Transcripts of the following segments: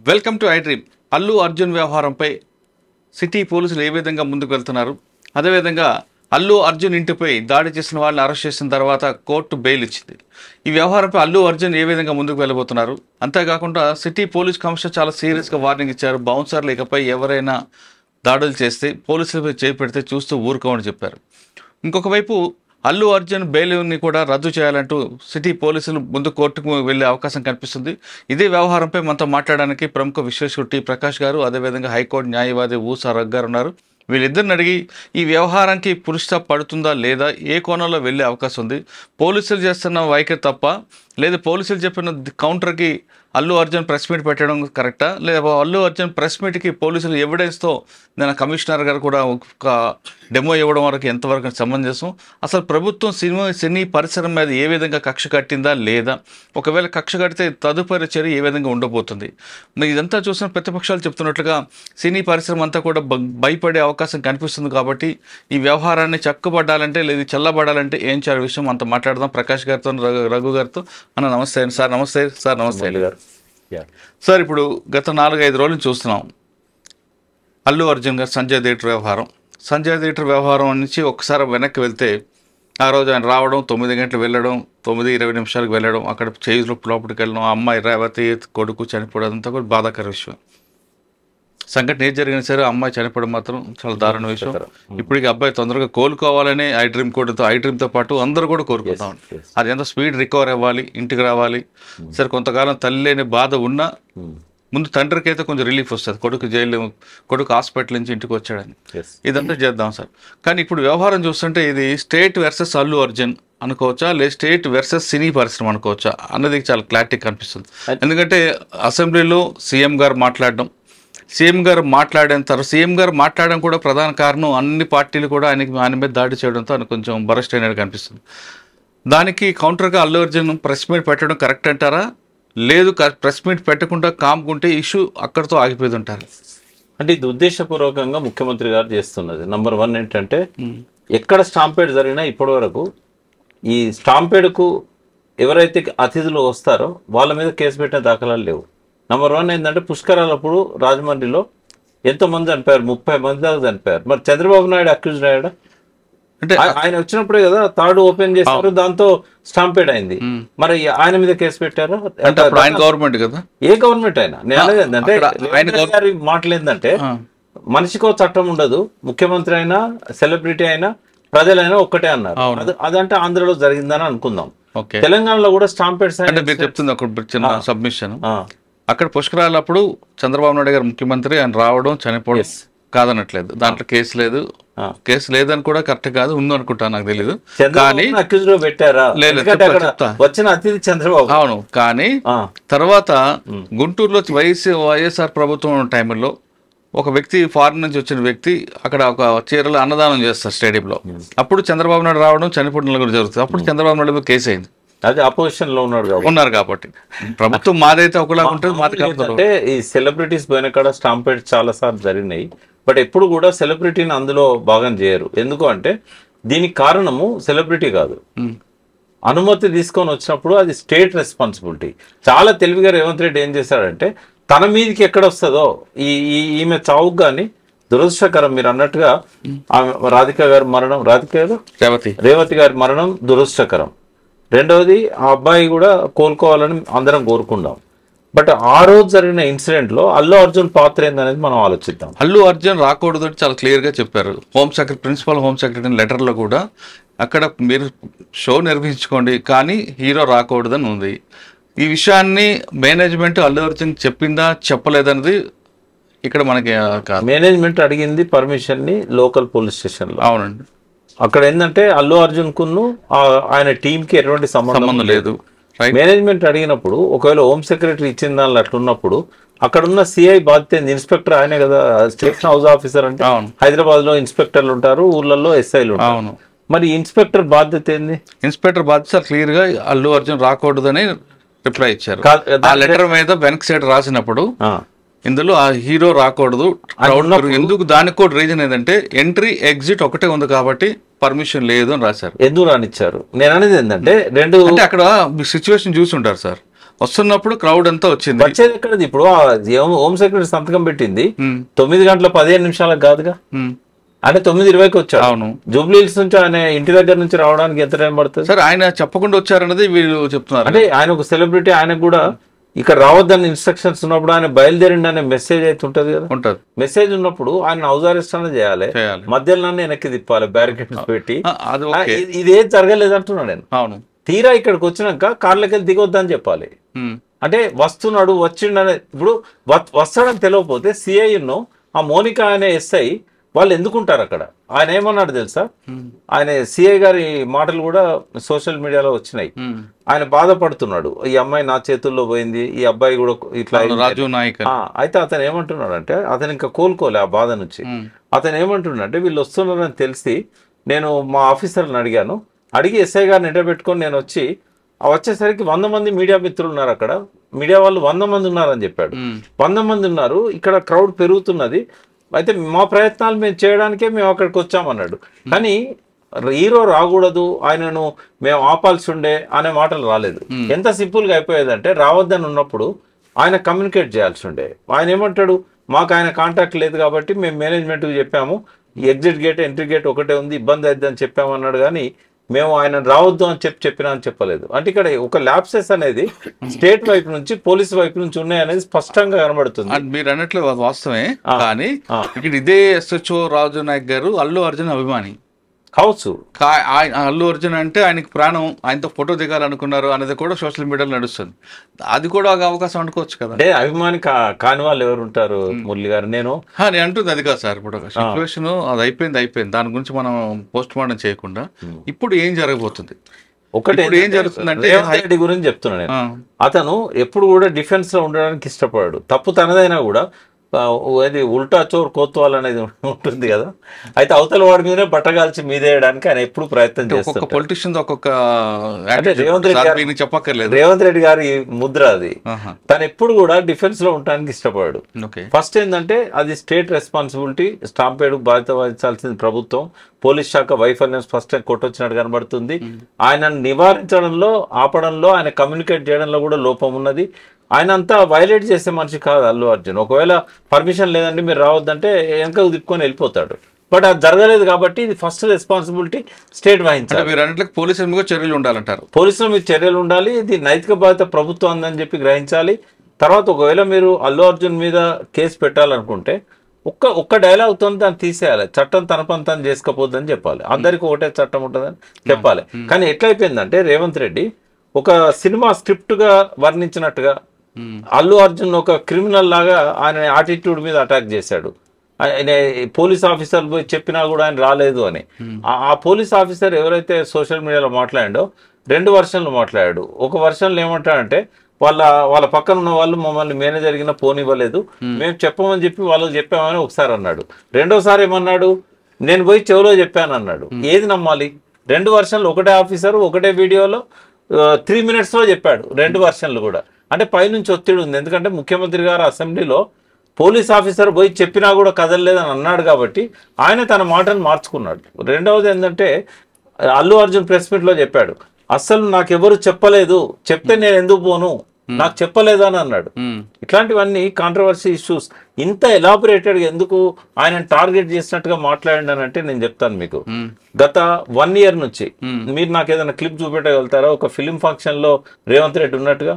Welcome to I dream. Allu Arjun వ్యవహారంపై city పోలీసులు ఏ విధంగా ముందుకు వెళ్తున్నారు, అదేవిధంగా అల్లు అర్జున్ ఇంటిపై దాడి చేసిన వాళ్ళని అరెస్ట్ చేసిన తర్వాత కోర్టు బెయిల్ ఇచ్చింది. ఈ వ్యవహారంపై అల్లు అర్జున్ ఏ విధంగా ముందుకు వెళ్ళబోతున్నారు, అంతేకాకుండా సిటీ పోలీస్ కమిషనర్ చాలా సీరియస్గా వార్నింగ్ ఇచ్చారు. బౌన్సర్లు ఇకపై ఎవరైనా దాడులు చేస్తే పోలీసులపై చేపెడితే చూస్తూ ఊరుకోమని చెప్పారు. ఇంకొక వైపు అల్లు అర్జున్ బెయిల్ని కూడా రద్దు చేయాలంటూ సిటీ పోలీసులు ముందు కోర్టుకు వెళ్లే అవకాశం కనిపిస్తుంది. ఇదే వ్యవహారంపై మనతో మాట్లాడడానికి ప్రముఖ విశ్లేషకుడు టి ప్రకాష్ గారు, అదేవిధంగా హైకోర్టు న్యాయవాది ఊసా రగ్ గారు ఉన్నారు. వీళ్ళిద్దరిని అడిగి ఈ వ్యవహారానికి పులి స్టాప్ పడుతుందా లేదా, ఏ కోణంలో వెళ్ళే అవకాశం ఉంది, పోలీసులు చేస్తున్న వైఖరి తప్ప లేదా పోలీసులు చెప్పిన కౌంటర్కి అల్లు అర్జున్ ప్రెస్ మీట్ పెట్టడం కరెక్టా, లేదా అల్లు అర్జున్ ప్రెస్ మీట్కి పోలీసులు ఎవిడెన్స్తో నేను కమిషనర్ గారు కూడా ఒక డెమో ఇవ్వడం వరకు ఎంతవరకు సమంజసం, అసలు ప్రభుత్వం సినీ పరిసరం మీద ఏ విధంగా కక్ష కట్టిందా లేదా, ఒకవేళ కక్ష కడితే తదుపరి చర్య ఏ విధంగా ఉండబోతుంది. ఇదంతా చూసిన ప్రతిపక్షాలు చెప్తున్నట్లుగా సినీ పరిశ్రమ అంతా కూడా భయపడే అవకాశం కనిపిస్తుంది. కాబట్టి ఈ వ్యవహారాన్ని చక్కబడాలంటే లేదా చల్లబడాలంటే ఏం చేయాలి విషయం అంత మాట్లాడదాం ప్రకాష్ గారితో, రఘు గారితో. అన్న నమస్తే అండి సార్. నమస్తే సార్. నమస్తే గారు సార్. ఇప్పుడు గత 4-5 రోజులు చూస్తున్నాం అల్లు అర్జున్ గారు సంజయ్ థియేటర్ వ్యవహారం నుంచి ఒక్కసారి వెనక్కి వెళ్తే, ఆ రోజు ఆయన రావడం 9 గంటలు వెళ్ళడం, 9:20 వెళ్ళడం, అక్కడ చేయిలో లోపలికి వెళ్ళడం, ఆ అమ్మాయి రేవతి కొడుకు చనిపోవడం అంతా కూడా బాధాకర విషయం. సంఘటన ఏది జరిగినా సరే అమ్మాయి చనిపోవడం మాత్రం చాలా దారుణ విషయం. ఇప్పటికి అబ్బాయి తొందరగా కోలుకోవాలని ఐ డ్రీమ్తో పాటు అందరూ కూడా కోరుకుంటాం. అది ఎంత స్పీడ్ రికవర్ అవ్వాలి, ఇంటికి రావాలి. సరే కొంతకాలం తల్లి లేని బాధ ఉన్నా ముందు తండ్రికి అయితే కొంచెం రిలీఫ్ వస్తుంది, కొడుకు హాస్పిటల్ నుంచి ఇంటికి వచ్చాడని. ఇదంతా చేద్దాం సార్. కానీ ఇప్పుడు వ్యవహారం చూస్తుంటే ఇది స్టేట్ వర్సెస్ అల్లు అర్జున్ అనుకోవచ్చా, లేదా స్టేట్ వర్సెస్ సినీ పరిశ్రమ అనుకోవచ్చా అన్నది చాలా క్లారిటీ కనిపిస్తుంది. ఎందుకంటే అసెంబ్లీలో సీఎం గారు మాట్లాడడం కూడా ప్రధాన కారణం అన్ని పార్టీలు కూడా ఆయన మీద దాడి చేయడంతో ఆయన కొంచెం బరస్ట్ అయినట్టు కనిపిస్తుంది. దానికి కౌంటర్గా అల్లు అర్జున్ ప్రెస్ మీట్ పెట్టడం కరెక్ట్ అంటారా, లేదు ప్రెస్ మీట్ పెట్టకుండా కామ్కుంటే ఇష్యూ అక్కడితో ఆగిపోయి ఉంటారు అంటే ఇది ఉద్దేశపూర్వకంగా ముఖ్యమంత్రి గారు చేస్తున్నది. నంబర్ 1 ఏంటంటే, ఎక్కడ స్టాంపేడ్ జరిగినా ఇప్పటి వరకు ఈ స్టాంపేడ్కు ఎవరైతే అతిథులు వస్తారో వాళ్ళ మీద కేసు పెట్టిన దాఖలాలు లేవు. నంబర్ 1 ఏంటంటే, పుష్కరాలప్పుడు రాజమండ్రిలో ఎంతోమంది చనిపోయారు, 30 మంది దాకా చనిపోయారు. మరి చంద్రబాబు నాయుడు అక్యూజ్డ్ అయ్యాడా? అంటే ఆయన వచ్చినప్పుడే కదా థర్డ్ ఓపెన్ చేశారు, దాంతో స్టాంపేడ్ అయింది. మరి ఆయన మీద కేసు పెట్టారు. ఆయన గవర్నమెంట్ కదా, ఏ గవర్నమెంట్ అయినా. నేను ఏంటంటే గారి మాటలు ఏంటంటే, మనిషికో చట్టం ఉండదు, ముఖ్యమంత్రి అయినా సెలబ్రిటీ అయినా ప్రజలైనా ఒక్కటే అన్నారు. అదంటే ఆంధ్రలో జరిగిందని అనుకుందాం. తెలంగాణలో కూడా స్టాంపేడ్స్ మీరు చెప్తుంది ఒక చిన్న సబ్మిషన్. అక్కడ పుష్కరాలప్పుడు చంద్రబాబు నాయుడు గారు ముఖ్యమంత్రి, ఆయన రావడం చనిపోవడం కాదనట్లేదు, దాంట్లో కేసు లేదు. కేసు లేదని కూడా కరెక్ట్ కాదు, ఉంది అనుకుంటా, నాకు తెలీదు. కానీ వచ్చిన అతిథి చంద్రబాబు. అవును, కానీ తర్వాత గుంటూరులో వైఎస్ఆర్ ప్రభుత్వం టైంలో ఒక వ్యక్తి, ఫారిన్ నుంచి వచ్చిన వ్యక్తి అక్కడ ఒక చీరలు అన్నదానం చేస్తారు స్టేడియంలో. అప్పుడు చంద్రబాబు నాయుడు రావడం చనిపోవడం కూడా జరుగుతుంది. అప్పుడు చంద్రబాబు నాయుడు మీద కేసు అయింది. అది అపోజిషన్ లో ఉన్నారు కాబట్టి ప్రభుత్వం మాదైతే ఒకలా ఉంటుంది. అంటే ఈ సెలబ్రిటీస్ పోయిన కాడ స్టాంపేడ్ చాలా సార్లు జరిగినాయి. బట్ ఎప్పుడు కూడా సెలబ్రిటీని అందులో భాగం చేయరు. ఎందుకు అంటే దీనికి కారణము సెలబ్రిటీ కాదు, అనుమతి తీసుకొని వచ్చినప్పుడు అది స్టేట్ రెస్పాన్సిబిలిటీ. చాలా తెలివిగా రేవంత్ రెడ్డి ఏం చేశాడంటే, తన మీదకి ఎక్కడ వస్తుందో ఈమె చావుకు కానీ దురదృష్టకరం. మీరు అన్నట్టుగా రాధిక గారి మరణం, రేవతి గారి మరణం దురదృష్టకరం. రెండవది, ఆ అబ్బాయి కూడా కోలుకోవాలని అందరం కోరుకుందాం. బట్ ఆ రోజు జరిగిన ఇన్సిడెంట్ లో అల్లు అర్జున్ పాత్ర ఏందనేది మనం ఆలోచిద్దాం. అల్లు అర్జున్ రాకూడదు చాలా క్లియర్ గా చెప్పారు ప్రిన్సిపల్ హోమ్ సెక్రటరీ లెటర్ లో కూడా. అక్కడ మీరు షో నిర్వహించుకోండి కానీ హీరో రాకూడదని ఉంది. ఈ విషయాన్ని మేనేజ్మెంట్ అల్లు అర్జున్ చెప్పిందా చెప్పలేదన్నది ఇక్కడ మనకి మేనేజ్మెంట్ అడిగింది పర్మిషన్ ని లోకల్ పోలీస్ స్టేషన్ లో. అవునండి. అక్కడ ఏంటంటే అల్లు అర్జున్ కును ఆయన టీమ్ కి ఎటువంటి సంబంధం లేదు. మేనేజ్మెంట్ అడిగినప్పుడు ఒకవేళ హోమ్ సెక్రటరీ ఇచ్చిన దానిలో అట్లున్నప్పుడు అక్కడ ఉన్న సిఐ బాధ్యత ఏంది? ఇన్స్పెక్టర్ ఆయనే కదా, స్టేషన్ హౌస్ ఆఫీసర్. అంటే హైదరాబాద్ లో ఇన్స్పెక్టర్లు ఉంటారు, ఊర్లలో ఎస్ఐలు ఉంటారు. మరి ఇన్స్పెక్టర్ బాధ్యత ఏంది? ఇన్స్పెక్టర్ బాధ్యత క్లియర్ గా అల్లు అర్జున్ రాకూడదని రిప్లై ఇచ్చారు. ఆ లెటర్ మీద వెనక్ సైడ్ రాసినప్పుడు ఇందులో ఆ హీరో రాకూడదు. ఎందుకు? దానికి కూడా రీజన్ ఏంటంటే ఎంట్రీ ఎగ్జిట్ ఒకటే ఉంది కాబట్టి పర్మిషన్ లేదు అని రాశారు. ఎందుకు రానిచ్చారు? నేను అనేది ఏంటంటే, అంటే అక్కడ సిచ్యువేషన్ చూసి ఉంటారు సార్. వస్తున్నప్పుడు క్రౌడ్ అంతా వచ్చింది. వచ్చేది ఎక్కడది ఇప్పుడు హోమ్ సెక్రటరీ సంతకం పెట్టింది 9:15 కాదుగా, అంటే 9:20కి వచ్చాడు. అవును, జూబ్లీహిల్స్ నుంచి ఆయన ఇంటి దగ్గర నుంచి రావడానికి ఎంత టైం పడుతుంది? సరే ఆయన చెప్పకుండా వచ్చారన్నది వీళ్ళు చెప్తున్నారు. అంటే ఆయన ఒక సెలబ్రిటీ, ఆయనకు కూడా ఇక్కడ రావద్దని ఇన్స్ట్రక్షన్స్ ఉన్నప్పుడు ఆయన బయలుదేరిండి అనే మెసేజ్ అయితే ఉంటది కదా, ఉంటది. మెసేజ్ ఉన్నప్పుడు ఆయన హౌస్ అరెస్ట్ అనేది చేయాలి, మధ్యలో వెనక్కి తిప్పాలి బ్యారికేడ్స్ పెట్టి. ఇదేం జరగలేదు అంటున్నాడు నేను. అవును, తీరా ఇక్కడికి వచ్చినాక కార్లకి వెళ్ళి దిగొద్దని చెప్పాలి. అంటే వస్తున్నాడు వచ్చిండనే, ఇప్పుడు వస్తాడని తెలియకపోతే సిఐను ఆ మోనిక అనే ఎస్ఐ వాళ్ళు ఎందుకుంటారు అక్కడ? ఆయన ఏమన్నాడు తెలుసా, ఆయన సిఐ గారి మాటలు కూడా సోషల్ మీడియాలో వచ్చినాయి. ఆయన బాధపడుతున్నాడు, ఈ అమ్మాయి నా చేతుల్లో పోయింది, ఈ అబ్బాయి కూడా ఇట్లా. రాజు నాయక్ అయితే అతను ఏమంటున్నాడు అంటే, అతను ఇంకా కోలుకోలే ఆ బాధ నుంచి. అతను ఏమంటున్నాడు అంటే, వీళ్ళు వస్తున్నారని తెలిసి నేను మా ఆఫీసర్ని అడిగి ఎస్ఐ గారిని ఎండబెట్టుకొని నేను వచ్చేసరికి 100 మంది మీడియా మిత్రులు ఉన్నారు అక్కడ, మీడియా వాళ్ళు 100 మంది ఉన్నారని చెప్పాడు. 100 మంది ఉన్నారు, ఇక్కడ క్రౌడ్ పెరుగుతున్నది, అయితే మా ప్రయత్నాలు మేము చేయడానికే మేము అక్కడికి వచ్చామన్నాడు. కానీ హీరో రాకూడదు, ఆయనను మేము ఆపాల్సి ఉండే అనే మాటలు రాలేదు. ఎంత సింపుల్గా అయిపోయేదంటే, రావద్దని ఉన్నప్పుడు ఆయన కమ్యూనికేట్ చేయాల్సి ఉండే. ఆయన ఏమంటాడు, మాకు ఆయన కాంటాక్ట్ లేదు కాబట్టి మేము మేనేజ్మెంట్కి చెప్పాము, ఎగ్జిట్ గేట్ ఎంట్రీ గేట్ ఒకటే ఉంది, ఇబ్బంది అవుతుందని చెప్పామన్నాడు. కానీ మేము ఆయన రావద్దు అని చెప్పినా అని చెప్పలేదు. అంటే ఇక్కడ ఒక ల్యాప్సెస్ అనేది స్టేట్ వైపు నుంచి పోలీస్ వైపు నుంచి ఉన్నాయనేది స్పష్టంగా కనబడుతుంది. మీరు అన్నట్లు వాస్తవమే, కానీ ఇక్కడ ఇదే ఎస్హెచ్ఓ రాజు నాయక్ గారు అల్లు అర్జున్ అభిమాని కావచ్చు. అల్లు అర్జున్ అంటే ఆయనకి ప్రాణం, ఆయనతో ఫోటో దిగాలనుకున్నారు అనేది కూడా సోషల్ మీడియాలో నడుస్తుంది. అది కూడా ఒక అవకాశం అనుకోవచ్చు కదా. అంటే అభిమాని కాని వాళ్ళు ఎవరు ఉంటారు మురళి గారు? నేను అంటుంది అది కాదు సార్. ఇప్పుడు సిచ్యువేషన్ అది అయిపోయింది, దాని గురించి మనం పోస్ట్ మార్టం చేయకుండా ఇప్పుడు ఏం జరగబోతుంది, ఒకటి ఏం జరుగుతుందంటే రెడ్డి గురించి చెప్తున్నా నేను. అతను ఎప్పుడు కూడా డిఫెన్స్ లో ఉండడానికి ఇష్టపడాడు. తప్పు తనదైనా కూడా అది ఉల్టా చోర్ కోత్వాల్ అనేది ఉంటుంది కదా, అయితే అవతల వాడి మీదనే బట్టగాల్చి మీదేయడానికి ఆయన ఎప్పుడు ప్రయత్నం చేస్తారు. పొలిటిషియన్స్ ఒక్కొక్క రేవంత్ రెడ్డి గారి ముద్ర అది. తను ఎప్పుడు కూడా డిఫెన్స్ లో ఉండడానికి ఇష్టపడాడు. ఫస్ట్ ఏంటంటే అది స్టేట్ రెస్పాన్సిబిలిటీ, స్టాంపేడ్ బాధ్యత వహించాల్సింది ప్రభుత్వం. పోలీస్ శాఖ వైఫల్యం స్పష్టంగా కొట్టొచ్చినట్టు కనబడుతుంది. ఆయనను నివారించడంలో, ఆపడంలో, ఆయన కమ్యూనికేట్ చేయడంలో కూడా లోపం ఉన్నది. ఆయన అంతా వైలేట్ చేసే మనిషి కాదు అల్లు అర్జున్. ఒకవేళ పర్మిషన్ లేదండి మీరు రావద్దంటే వెనక తిప్పుకొని వెళ్ళిపోతాడు. బట్ అది జరగలేదు కాబట్టి ఇది ఫస్ట్ రెస్పాన్సిబిలిటీ స్టేట్ వహించాలి. మీరు అన్నట్లకి పోలీసుల మీద చర్యలు ఉండాలంటారు. పోలీసుల మీద చర్యలు ఉండాలి. ఇది నైతిక బాధ్యత ప్రభుత్వం అందని చెప్పి గ్రహించాలి. తర్వాత ఒకవేళ మీరు అల్లు అర్జున్ మీద కేసు పెట్టాలనుకుంటే ఒక్క డైలాగ్తో దాన్ని తీసేయాలి. చట్టం తన పని తను చేసుకోపోద్దని చెప్పాలి. అందరికీ ఒకటే చట్టం ఉంటుందని చెప్పాలి. కానీ ఎట్లయిపోయిందంటే రేవంత్ రెడ్డి ఒక సినిమా స్క్రిప్ట్ గా వర్ణించినట్టుగా అల్లు అర్జున్ ఒక క్రిమినల్ లాగా ఆయన యాటిట్యూడ్ మీద అటాక్ చేశాడు. ఆయన పోలీస్ ఆఫీసర్ పోయి చెప్పినా కూడా ఆయన రాలేదు అని. ఆ పోలీస్ ఆఫీసర్ ఎవరైతే సోషల్ మీడియాలో మాట్లాడాడో 2 వర్షన్లు మాట్లాడాడు. ఒక వర్షన్లో ఏమంటాడంటే, వాళ్ళ పక్కన ఉన్న వాళ్ళు మమ్మల్ని మేనేజర్ కింద పోనివ్వలేదు, మేము చెప్పమని చెప్పి వాళ్ళకి చెప్పామని ఒకసారి అన్నాడు. రెండోసారి ఏమన్నాడు, నేను పోయి చెవులో చెప్పాను అన్నాడు. ఏది నమ్మాలి? 2 వర్షన్లు ఒకటే ఆఫీసర్ ఒకటే వీడియోలో 3 minutes లో చెప్పాడు. 2 వర్షన్లు కూడా. అంటే పైనుంచి ఒత్తిడి ఉంది. ఎందుకంటే ముఖ్యమంత్రి గారు అసెంబ్లీలో పోలీస్ ఆఫీసర్ పోయి చెప్పినా కూడా కదలలేదని అన్నాడు కాబట్టి ఆయన తన మాటను మార్చుకున్నాడు. రెండవది ఏంటంటే, అల్లు అర్జున్ ప్రెస్ మీట్ లో చెప్పాడు, అస్సలు నాకెవరు చెప్పలేదు, చెప్తే నేను ఎందుకు పోను, నాకు చెప్పలేదు అని అన్నాడు. ఇట్లాంటివన్నీ కాంట్రవర్సీ ఇష్యూస్. ఇంత ఎలాబొరేటెడ్ ఎందుకు ఆయన టార్గెట్ చేసినట్టుగా మాట్లాడండి నేను చెప్తాను మీకు. గత 1 year నుంచి మీరు నాకు ఏదైనా క్లిప్ చూపెట్టగలుగుతారా ఒక ఫిలిం ఫంక్షన్ లో రేవంత్ రెడ్డి ఉన్నట్టుగా?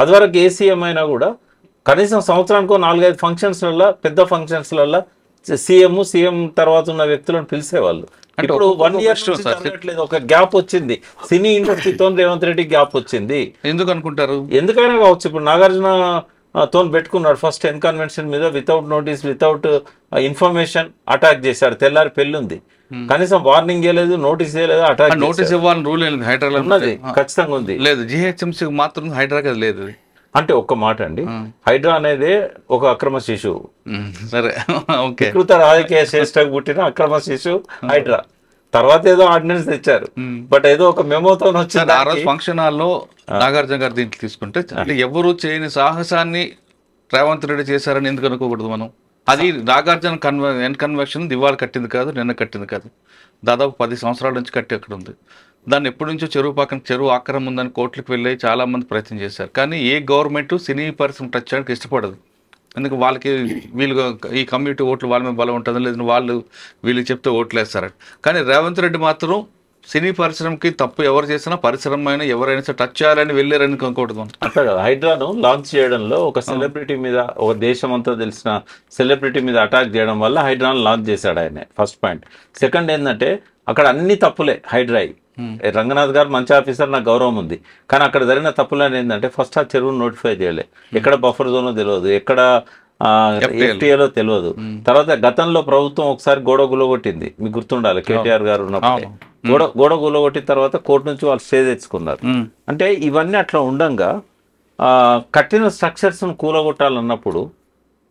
అది వరకు ఏ సీఎం అయినా కూడా కనీసం సంవత్సరానికో 4-5 ఫంక్షన్స్లలో, పెద్ద ఫంక్షన్స్లలో సీఎం తర్వాత ఉన్న వ్యక్తులను పిలిచేవాళ్ళు. ఇప్పుడు 1 year జరగట్లేదు. ఒక గ్యాప్ వచ్చింది సినీ ఇండస్ట్రీతో. రేవంత్ రెడ్డి గ్యాప్ వచ్చింది. ఎందుకు అనుకుంటారు? ఎందుకైనా కావచ్చు. ఇప్పుడు నాగార్జున తోని పెట్టుకున్నాడు ఫస్ట్ కన్వెన్షన్ మీద, without notice, without information attack చేశాడు. తెల్లారి పెళ్లి ఉంది, కనీసం వార్నింగ్ ఇవ్వలేదు, నోటీస్ ఇవ్వలేదు, అటాక్. నోటీస్ ఇవ్వాలని రూల్ హైడ్రా ఉన్నది, ఖచ్చితంగా ఉంది. లేదు, జిహెచ్ఎంసీ మాత్రం హైడ్రా లేదు. అంటే ఒక్క మాట అండి, హైడ్రా అనేది ఒక అక్రమ శిశువు. సరే, వికృత రాజకీయ శ్రేష్టకు పుట్టిన అక్రమ శిశువు హైడ్రా. తర్వాత ఏదో ఆర్డినెన్స్ తెచ్చారు, బట్ ఏదో ఒక మెమోతో వచ్చింది. ఆ రోజు ఫంక్షన్ హాల్లో నాగార్జున గారు దీంట్లో తీసుకుంటే, అంటే ఎవరు చేయని సాహసాన్ని రేవంత్ రెడ్డి చేశారని ఎందుకు అనుకోకూడదు మనం? అది నాగార్జున కన్వెన్షన్ దివాళ కట్టింది కాదు, నిన్న కట్టింది కాదు, దాదాపు 10 సంవత్సరాల నుంచి కట్టి అక్కడ ఉంది. దాన్ని ఎప్పటి నుంచో చెరువు పక్కన చెరువు ఆక్రమం ఉందని కోర్టులకు వెళ్ళి చాలా మంది ప్రయత్నం చేశారు. కానీ ఏ గవర్నమెంట్ సినీ పరిశ్రమ టచ్ చేయడానికి ఇష్టపడదు. ఎందుకు వాళ్ళకి వీళ్ళు ఈ కమ్యూనిటీ ఓట్లు వాళ్ళ మీద బలం ఉంటుంది, లేదంటే వాళ్ళు వీళ్ళు చెప్తే ఓట్లు వేస్తారని. కానీ రేవంత్ రెడ్డి మాత్రం సినీ పరిశ్రమకి తప్పు ఎవరు చేసినా పరిశ్రమ అయినా ఎవరైనా సరే టచ్ చేయాలని వెళ్ళారని అనుకోకూడదు. అంతే కదా, హైడ్రాను లాంచ్ చేయడంలో ఒక సెలబ్రిటీ మీద, ఒక దేశం అంతా తెలిసిన సెలబ్రిటీ మీద అటాక్ చేయడం వల్ల హైడ్రాను లాంచ్ చేశాడు ఆయన. First point. సెకండ్ ఏంటంటే అక్కడ అన్ని తప్పులే. హైడ్రాయి రంగనాథ్ గారు మంచి ఆఫీసర్, నాకు గౌరవం ఉంది. కానీ అక్కడ జరిగిన తప్పులని ఏంటంటే ఫస్ట్ ఆ చెరువును నోటిఫై చేయలే, ఎక్కడ బఫర్ జోనో తెలియదు, ఎక్కడ ఎఫ్టీఏలో తెలియదు. తర్వాత గతంలో ప్రభుత్వం ఒకసారి గోడ గులగొట్టింది, మీకు గుర్తుండాలి, కేటీఆర్ గారు ఉన్నప్పుడే గోడ గులగొట్టిన తర్వాత కోర్టు నుంచి వాళ్ళు స్టే తెచ్చుకున్నారు. అంటే ఇవన్నీ అట్లా ఉండంగా కట్టిన స్ట్రక్చర్స్ను కూలగొట్టాలన్నప్పుడు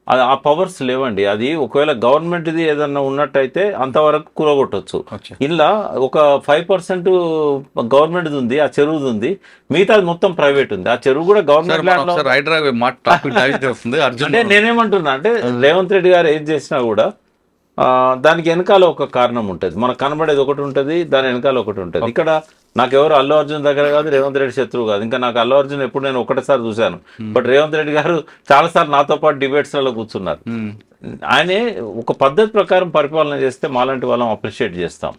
ఆ పవర్స్ లేవండి. అది ఒకవేళ గవర్నమెంట్ది ఏదన్నా ఉన్నట్టయితే అంతవరకు కూలగొట్టవచ్చు. ఇలా ఒక 5% గవర్నమెంట్ది ఉంది, ఆ చెరువుది ఉంది, మిగతాది మొత్తం ప్రైవేట్ ఉంది. ఆ చెరువు కూడా గవర్నమెంట్ అంటే నేనేమంటున్నా అంటే రేవంత్ రెడ్డి గారు ఏం చేసినా కూడా దానికి వెనకాల ఒక కారణం ఉంటుంది. మనకు కనబడేది ఒకటి ఉంటుంది, దాని వెనకాల ఒకటి ఉంటుంది. ఇక్కడ నాకెవరు అల్లు అర్జున్ దగ్గర కాదు, రేవంత్ రెడ్డి శత్రువు కాదు. ఇంకా నాకు అల్లు అర్జున్ ఎప్పుడు నేను ఒకటేసారి చూశాను, బట్ రేవంత్ రెడ్డి గారు చాలాసార్లు నాతో పాటు డిబేట్స్లలో కూర్చున్నారు. ఆయనే ఒక పద్ధతి ప్రకారం పరిపాలన చేస్తే మాలాంటి వాళ్ళం అప్రిషియేట్ చేస్తాం.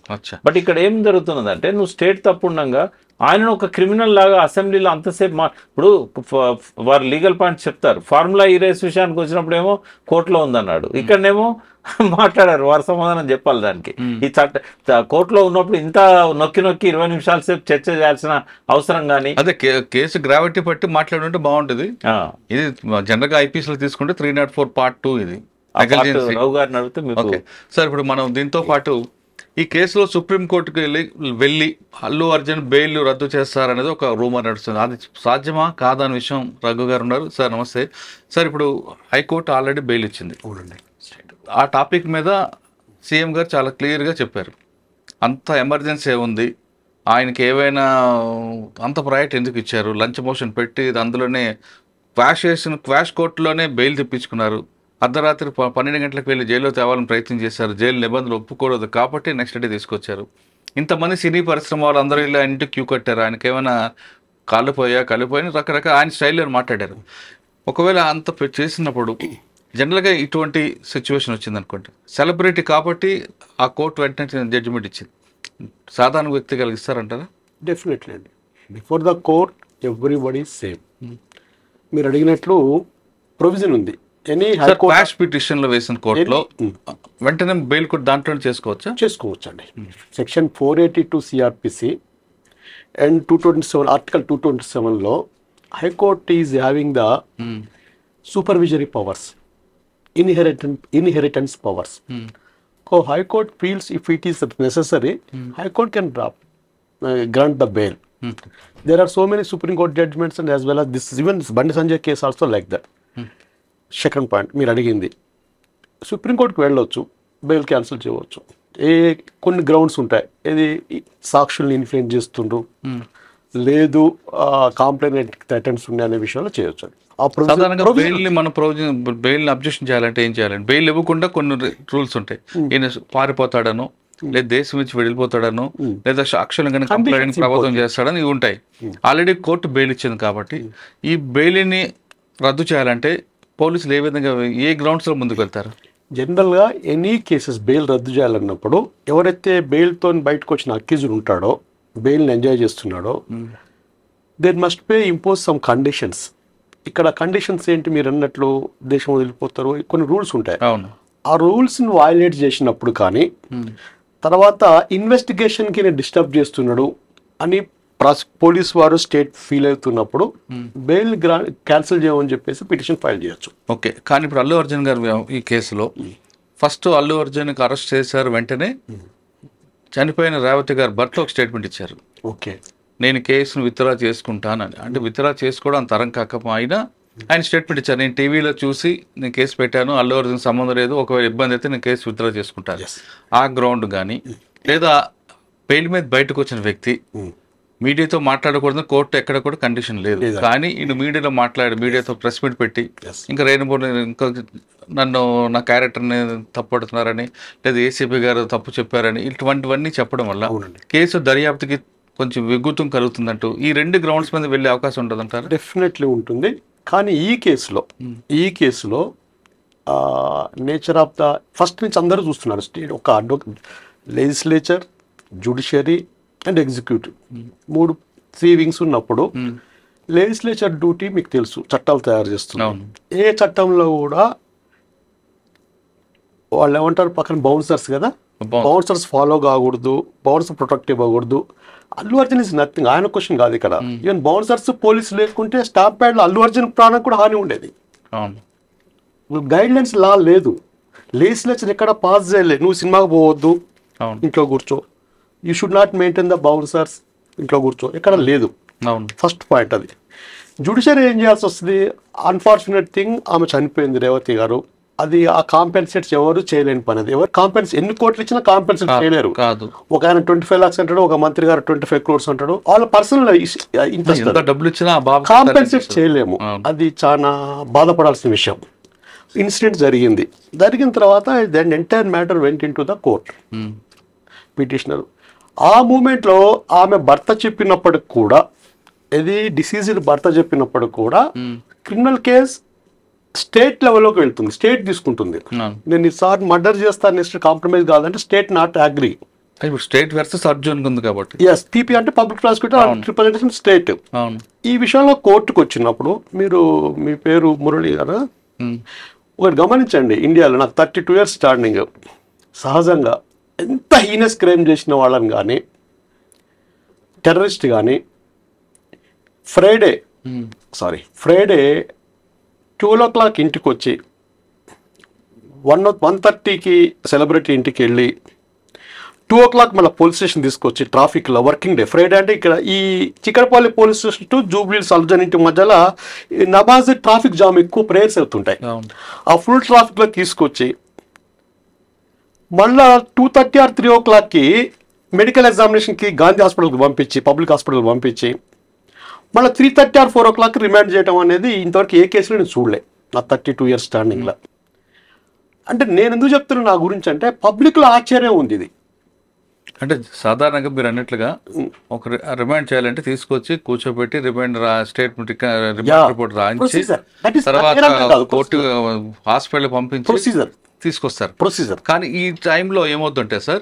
బట్ ఇక్కడ ఏం జరుగుతున్నదంటే నువ్వు స్టేట్ తప్పుండగా ఆయనను ఒక క్రిమినల్ లాగా అసెంబ్లీలో అంతసేపు ఇప్పుడు వారు లీగల్ పాయింట్స్ చెప్తారు. ఫార్ములా ఈ రేస్ విషయానికి వచ్చినప్పుడు ఏమో కోర్టులో ఉందన్నాడు, ఇక్కడనేమో మాట్లాడారు, వారు సమాధానం చెప్పాలి దానికి. ఈ కోర్టులో ఉన్నప్పుడు ఇంత నొక్కి 20 నిమిషాల సేపు చర్చ చేయాల్సిన అవసరం కానీ, అదే కేసు గ్రావిటీ పట్టి మాట్లాడుంటే బాగుంటుంది. ఇది జనరల్ గా ఐపీఎస్ లో తీసుకుంటే 304 Part 2 ఇది. రావు గారిని అడిగితే మీకు సార్ ఇప్పుడు మనం దీంతో పాటు ఈ కేసులో సుప్రీంకోర్టుకు వెళ్ళి అల్లు అర్జున్ బెయిల్ రద్దు చేస్తారనేది ఒక రూమర్ నడుస్తుంది. అది సాధ్యమా కాదా అనే విషయం రఘు గారు ఉన్నారు. సార్ నమస్తే సార్. ఇప్పుడు హైకోర్టు ఆల్రెడీ బెయిల్ ఇచ్చింది. ఆ టాపిక్ మీద సీఎం గారు చాలా క్లియర్గా చెప్పారు, అంత ఎమర్జెన్సీ ఏముంది, ఆయనకి ఏవైనా అంత ప్రయారిటీ ఎందుకు ఇచ్చారు, లంచ్ మోషన్ పెట్టి అందులోనే క్వాష్ కోర్టులోనే బెయిల్ తెప్పించుకున్నారు, అర్ధరాత్రి 12 గంటలకు వెళ్ళి జైల్లో తేవాలని ప్రయత్నం చేశారు, జైలు నిబంధనలు ఒప్పుకోలేదు కాబట్టి నెక్స్ట్ డే తీసుకొచ్చారు. ఇంతమంది సినీ పరిశ్రమ వాళ్ళందరూ ఇలా ఇంటికి క్యూ కట్టారు, ఆయనకి ఏమైనా కలిపోయినా రకరకాల ఆయన స్టైల్లో మాట్లాడారు. ఒకవేళ అంత చేసినప్పుడు జనరల్గా ఇటువంటి సిచ్యువేషన్ వచ్చింది అనుకోండి, సెలబ్రిటీ కాబట్టి ఆ కోర్టు వెంటనే జడ్జిమెంట్ ఇచ్చింది, సాధారణ వ్యక్తి కలిగిస్తారంటారా? డెఫినెట్లీ అండి. Before the court everybody same. మీరు అడిగినట్లు ప్రొవిజన్ ఉంది. క్వాష్ పిటిషన్లో వేసిన కోర్టులో వెంటనే బెయిల్ కూడా దాంట్లో చేసుకోవచ్చు అండి. సెక్షన్ 482 సిఆర్పిసి అండ్ 227 ఆర్టికల్ 227లో high court is having the supervisory powers, inheritance powers. So High Court feels if it is necessary, High Court can grant the bail. There are so many Supreme Court judgments and as well as this, even Bandi Sanjay case also like that. Second point, మీరు అడిగింది supreme కోర్టుకు వెళ్ళొచ్చు, bail cancel చేయవచ్చు. కొన్ని grounds ఉంటాయి, ఏది సాక్షుల్ని influence చేస్తుండ్రు, లేదు కాంప్లైంట్ అటెంప్ట్స్ ఉన్నాయి అనే విషయంలో చేయొచ్చు. సాధారణంగా బెయిల్ని మనం బెయిల్ని అబ్జెక్షన్ చేయాలంటే ఏం చేయాలంటే, బెయిల్ ఇవ్వకుండా కొన్ని రూల్స్ ఉంటాయి. ఈయన పారిపోతాడను, లేదా దేశం నుంచి వెళ్ళిపోతాడను, లేదా సాక్షులు కనుక కంప్లైంట్ ప్రభావితం చేస్తాడని ఇవి ఉంటాయి. ఆల్రెడీ కోర్టు బెయిల్ ఇచ్చింది కాబట్టి ఈ బెయిల్ని రద్దు చేయాలంటే పోలీసులు ఏ విధంగా ఏ గ్రౌండ్స్లో ముందుకు వెళ్తారు? జనరల్గా ఎనీ కేసెస్ బెయిల్ రద్దు చేయాలన్నప్పుడు ఎవరైతే బెయిల్తో బయటకు వచ్చిన అక్యూజ్డ్ ఉంటాడో, బెయిల్ని ఎంజాయ్ చేస్తున్నాడో, there must be impose some conditions. ఇక్కడ కండిషన్స్ ఏంటి, మీరు అన్నట్లు దేశం వదిలిపోతారు, కొన్ని రూల్స్ ఉంటాయి. ఆ రూల్స్ని వయలేట్ చేసినప్పుడు కానీ, తర్వాత ఇన్వెస్టిగేషన్కి నేను డిస్టర్బ్ చేస్తున్నాడు అని పోలీస్ వారు స్టేట్ ఫీల్ అవుతున్నప్పుడు బెయిల్ క్యాన్సిల్ చేయమని చెప్పేసి పిటిషన్ ఫైల్ చేయొచ్చు. ఓకే. కానీ ఇప్పుడు అల్లు అర్జున్ గారు ఈ కేసులో ఫస్ట్ అల్లు అర్జున్కి అరెస్ట్ చేశారు, వెంటనే చనిపోయిన రేవతి గారు భర్త ఒక స్టేట్మెంట్ ఇచ్చారు, ఓకే నేను కేసును విత్డ్రా చేసుకుంటానని. అంటే విత్డ్రా చేసుకోవడం అంత తరం కాకపోయినా ఆయన స్టేట్మెంట్ ఇచ్చారు, నేను టీవీలో చూసి నేను కేసు పెట్టాను, అల్లు అర్జున్ సంబంధం లేదు, ఒకవేళ ఇబ్బంది అయితే నేను కేసు విత్డ్రా చేసుకుంటాను. ఆ గ్రౌండ్ కానీ, లేదా బెయిల్ మీద బయటకు వచ్చిన వ్యక్తి మీడియాతో మాట్లాడకూడదు కోర్టు ఎక్కడ కూడా కండిషన్ లేదు, కానీ ఈయన మీడియాలో మీడియాతో ప్రెస్ మీట్ పెట్టి ఇంకా ఇంకా నన్ను నా క్యారెక్టర్ని తప్పుపడుతున్నారని, లేదా ఏసీపీ గారు తప్పు చెప్పారని, ఇటువంటివన్నీ చెప్పడం వల్ల కేసు దర్యాప్తుకి కొంచెం విగుతం కలుగుతుందంటూ ఈ 2 గ్రౌండ్స్ మీద వెళ్ళే అవకాశం ఉంటుందంటారు. డెఫినెట్లీ ఉంటుంది. కానీ ఈ కేసులో నేచర్ ఆఫ్ ద ఫస్ట్ నుంచి అందరూ చూస్తున్నారు. స్టేట్ ఒక legislature, judiciary and executive 3 wings ఉన్నప్పుడు లెజిస్లేచర్ డ్యూటీ మీకు తెలుసు, చట్టాలు తయారు చేస్తున్నారు. ఏ చట్టంలో కూడా వాళ్ళు ఏమంటారు, పక్కన బౌన్సర్స్ కదా, బౌన్సర్స్ ఫాలో కాకూడదు, బౌన్సర్ ప్రొటెక్టివ్ అవ్వకూడదు. అల్లు అర్జున్ ఇస్ నథింగ్, ఆయన క్వశ్చన్ కాదు ఇక్కడ. ఈవెన్ బౌన్సర్స్ పోలీసు లేకుంటే స్టాంప్ ప్యాడ్లో అల్లు అర్జున్ ప్రాణం కూడా హాని ఉండేది. గైడ్ లైన్స్ లా లేదు, లెజిస్లేచర్ ఎక్కడ పాస్ చేయలేదు. నువ్వు సినిమాకి పోవద్దు, ఇంట్లో కూర్చో, you should not maintain the bouncers, ఇంట్లో కూర్చో, ఎక్కడ లేదు. ఫస్ట్ పాయింట్ అది. జ్యుడిషియరీ ఏం చేయాల్సి వస్తుంది? అన్ఫార్చునేట్ థింగ్, ఆమె చనిపోయింది రేవతి గారు. అది ఆ కాంపెన్సేట్స్ ఎవరు చేయలేని పని. అది ఎవరు ఎన్ని కోట్లు ఇచ్చినా కాంపెన్సేట్ చేయలేరు. ఒక ఆయన 25 lakhs అంటాడు, ఒక మంత్రి గారు 25 crores అంటాడు. వాళ్ళ పర్సనల్ ఇంట్రెస్ట్, డబ్బులు ఇచ్చినా కాంపెన్సేట్ చేయలేము. అది చాలా బాధపడాల్సిన విషయం. ఇన్సిడెంట్ జరిగిన తర్వాత then entire matter went into the court. Petitioner ఆ మూమెంట్లో ఆమె భర్త చెప్పినప్పటికి కూడా, ఇది డిసీజ్డ్ భర్త చెప్పినప్పటికి కూడా క్రిమినల్ కేస్ స్టేట్ లెవెల్లోకి వెళ్తుంది, స్టేట్ తీసుకుంటుంది. నేను ఈసారి మర్డర్ చేస్తాను, నెక్స్ట్ కాంప్రమైజ్ కాదంటే స్టేట్ నాట్ అగ్రీ. ఇప్పుడు స్టేట్ వర్సెస్ అర్జున్ ఉంది కాబట్టి ఎస్, పీపీ అంటే పబ్లిక్ ప్రాసిక్యూటర్ రిప్రజెంటేషన్ స్టేట్. ఈ విషయంలో కోర్టుకు వచ్చినప్పుడు మీ పేరు మురళి గారు, ఒకటి గమనించండి, ఇండియాలో నాకు 32 years స్టాండింగ్. సహజంగా ఎంత హీనస్ క్రైమ్ చేసిన వాళ్ళని కానీ, టెర్రరిస్ట్ కానీ, ఫ్రైడే 12 o'clock ఇంటికి వచ్చి 1:30కి సెలబ్రిటీ ఇంటికి వెళ్ళి 2 o'clock మళ్ళీ పోలీస్ స్టేషన్ తీసుకొచ్చి ట్రాఫిక్లో, వర్కింగ్ డే ఫ్రైడే అంటే ఇక్కడ ఈ Chikkadpally police station to Jubilee Hills Arjun ఇంటి మధ్యలో నమాజ్ ట్రాఫిక్ జామ్, ఎక్కువ ప్రేయర్స్ అవుతుంటాయి. ఆ ఫుల్ ట్రాఫిక్లో తీసుకొచ్చి మళ్ళీ 2:30 or 3 o'clockకి మెడికల్ ఎగ్జామినేషన్కి గాంధీ హాస్పిటల్కి పంపించి, పబ్లిక్ హాస్పిటల్కి పంపించి మళ్ళీ 3:30 or 4 o'clock రిమాండ్ చేయడం అనేది ఇంతవరకు ఏ కేసులో నేను చూడలే నా 32 years స్టాండింగ్లో. అంటే నేను ఎందుకు చెప్తున్నా నా గురించి అంటే, పబ్లిక్లో ఆశ్చర్యం ఉంది. ఇది అంటే సాధారణంగా మీరు అన్నట్లుగా ఒక రిమాండ్ చేయాలంటే తీసుకొచ్చి కూర్చోబెట్టి రిమాండ్ స్టేట్మెంట్ రిపోర్ట్ రాయించి తర్వాత కోర్టు హాస్పిటల్ పంపించి తీసుకొస్తారు ప్రొసీజర్. కానీ ఈ టైంలో ఏమవుతుంటే సార్,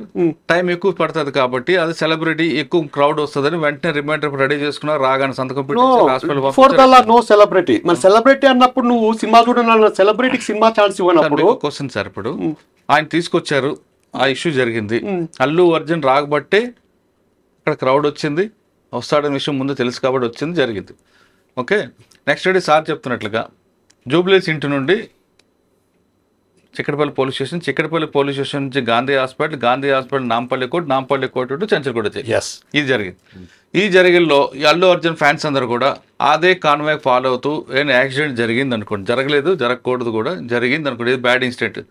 టైం ఎక్కువ పడుతుంది కాబట్టి అది సెలబ్రిటీ ఎక్కువ క్రౌడ్ వస్తుందని వెంటనే రిమైండర్ రెడీ చేసుకున్నారు, రాగానే సంతకం పెట్టి నో సెలబ్రిటీ. మరి సెలబ్రిటీ అన్నప్పుడు నువ్వు సినిమా చూడాలన్న సెలబ్రిటీకి సినిమా ఛాన్స్ ఇవ్వనప్పుడు క్వశ్చన్ సార్. ఇప్పుడు ఆయన తీసుకొచ్చారు, ఆ ఇష్యూ జరిగింది, అల్లు అర్జున్ రాకబట్టే అక్కడ క్రౌడ్ వచ్చింది, వస్తాడనే విషయం ముందు తెలుసు కాబట్టి వచ్చింది, జరిగింది. ఓకే, నెక్స్ట్ డే సార్ చెప్తున్నట్లుగా జూబ్లీహిల్స్ ఇంటి నుండి చిక్కడపల్లి పోలీస్ స్టేషన్ నుంచి Gandhi hospital Nampally court to Chanchalguda. ఇది జరిగింది. ఈ జరిగిల్లో అల్లు అర్జున్ ఫ్యాన్స్ అందరూ కూడా అదే కాన్వాయ్ ఫాలో అవుతూ ఏమైనా యాక్సిడెంట్ జరిగింది అనుకోండి, జరగకూడదు కూడా జరిగింది అనుకోండి, ఇది బ్యాడ్ ఇన్సిడెంట్,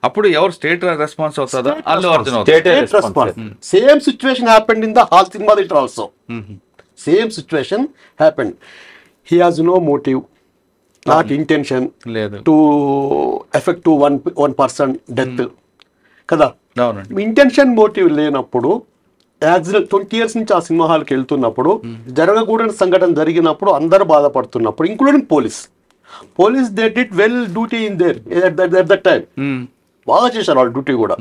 అప్పుడు ఎవరు స్టేట్ రెస్పాన్స్ అవుతుందా? అల్లు అర్జున్ అవుతుంది. Same situation happened in the hall cinema theatre also. Same situation happened. He has no motive, not intention to effect to one person death కదా. ఇంటెన్షన్ మోటివ్ లేనప్పుడు, యాక్సిడెంట్ 20 years నుంచి ఆ cinema హాల్కి వెళ్తున్నప్పుడు, జరగకూడని సంఘటన జరిగినప్పుడు అందరూ బాధపడుతున్నప్పుడు, including police they did well duty in there at that time. బాగా చేశారు వాళ్ళ డ్యూటీ కూడా.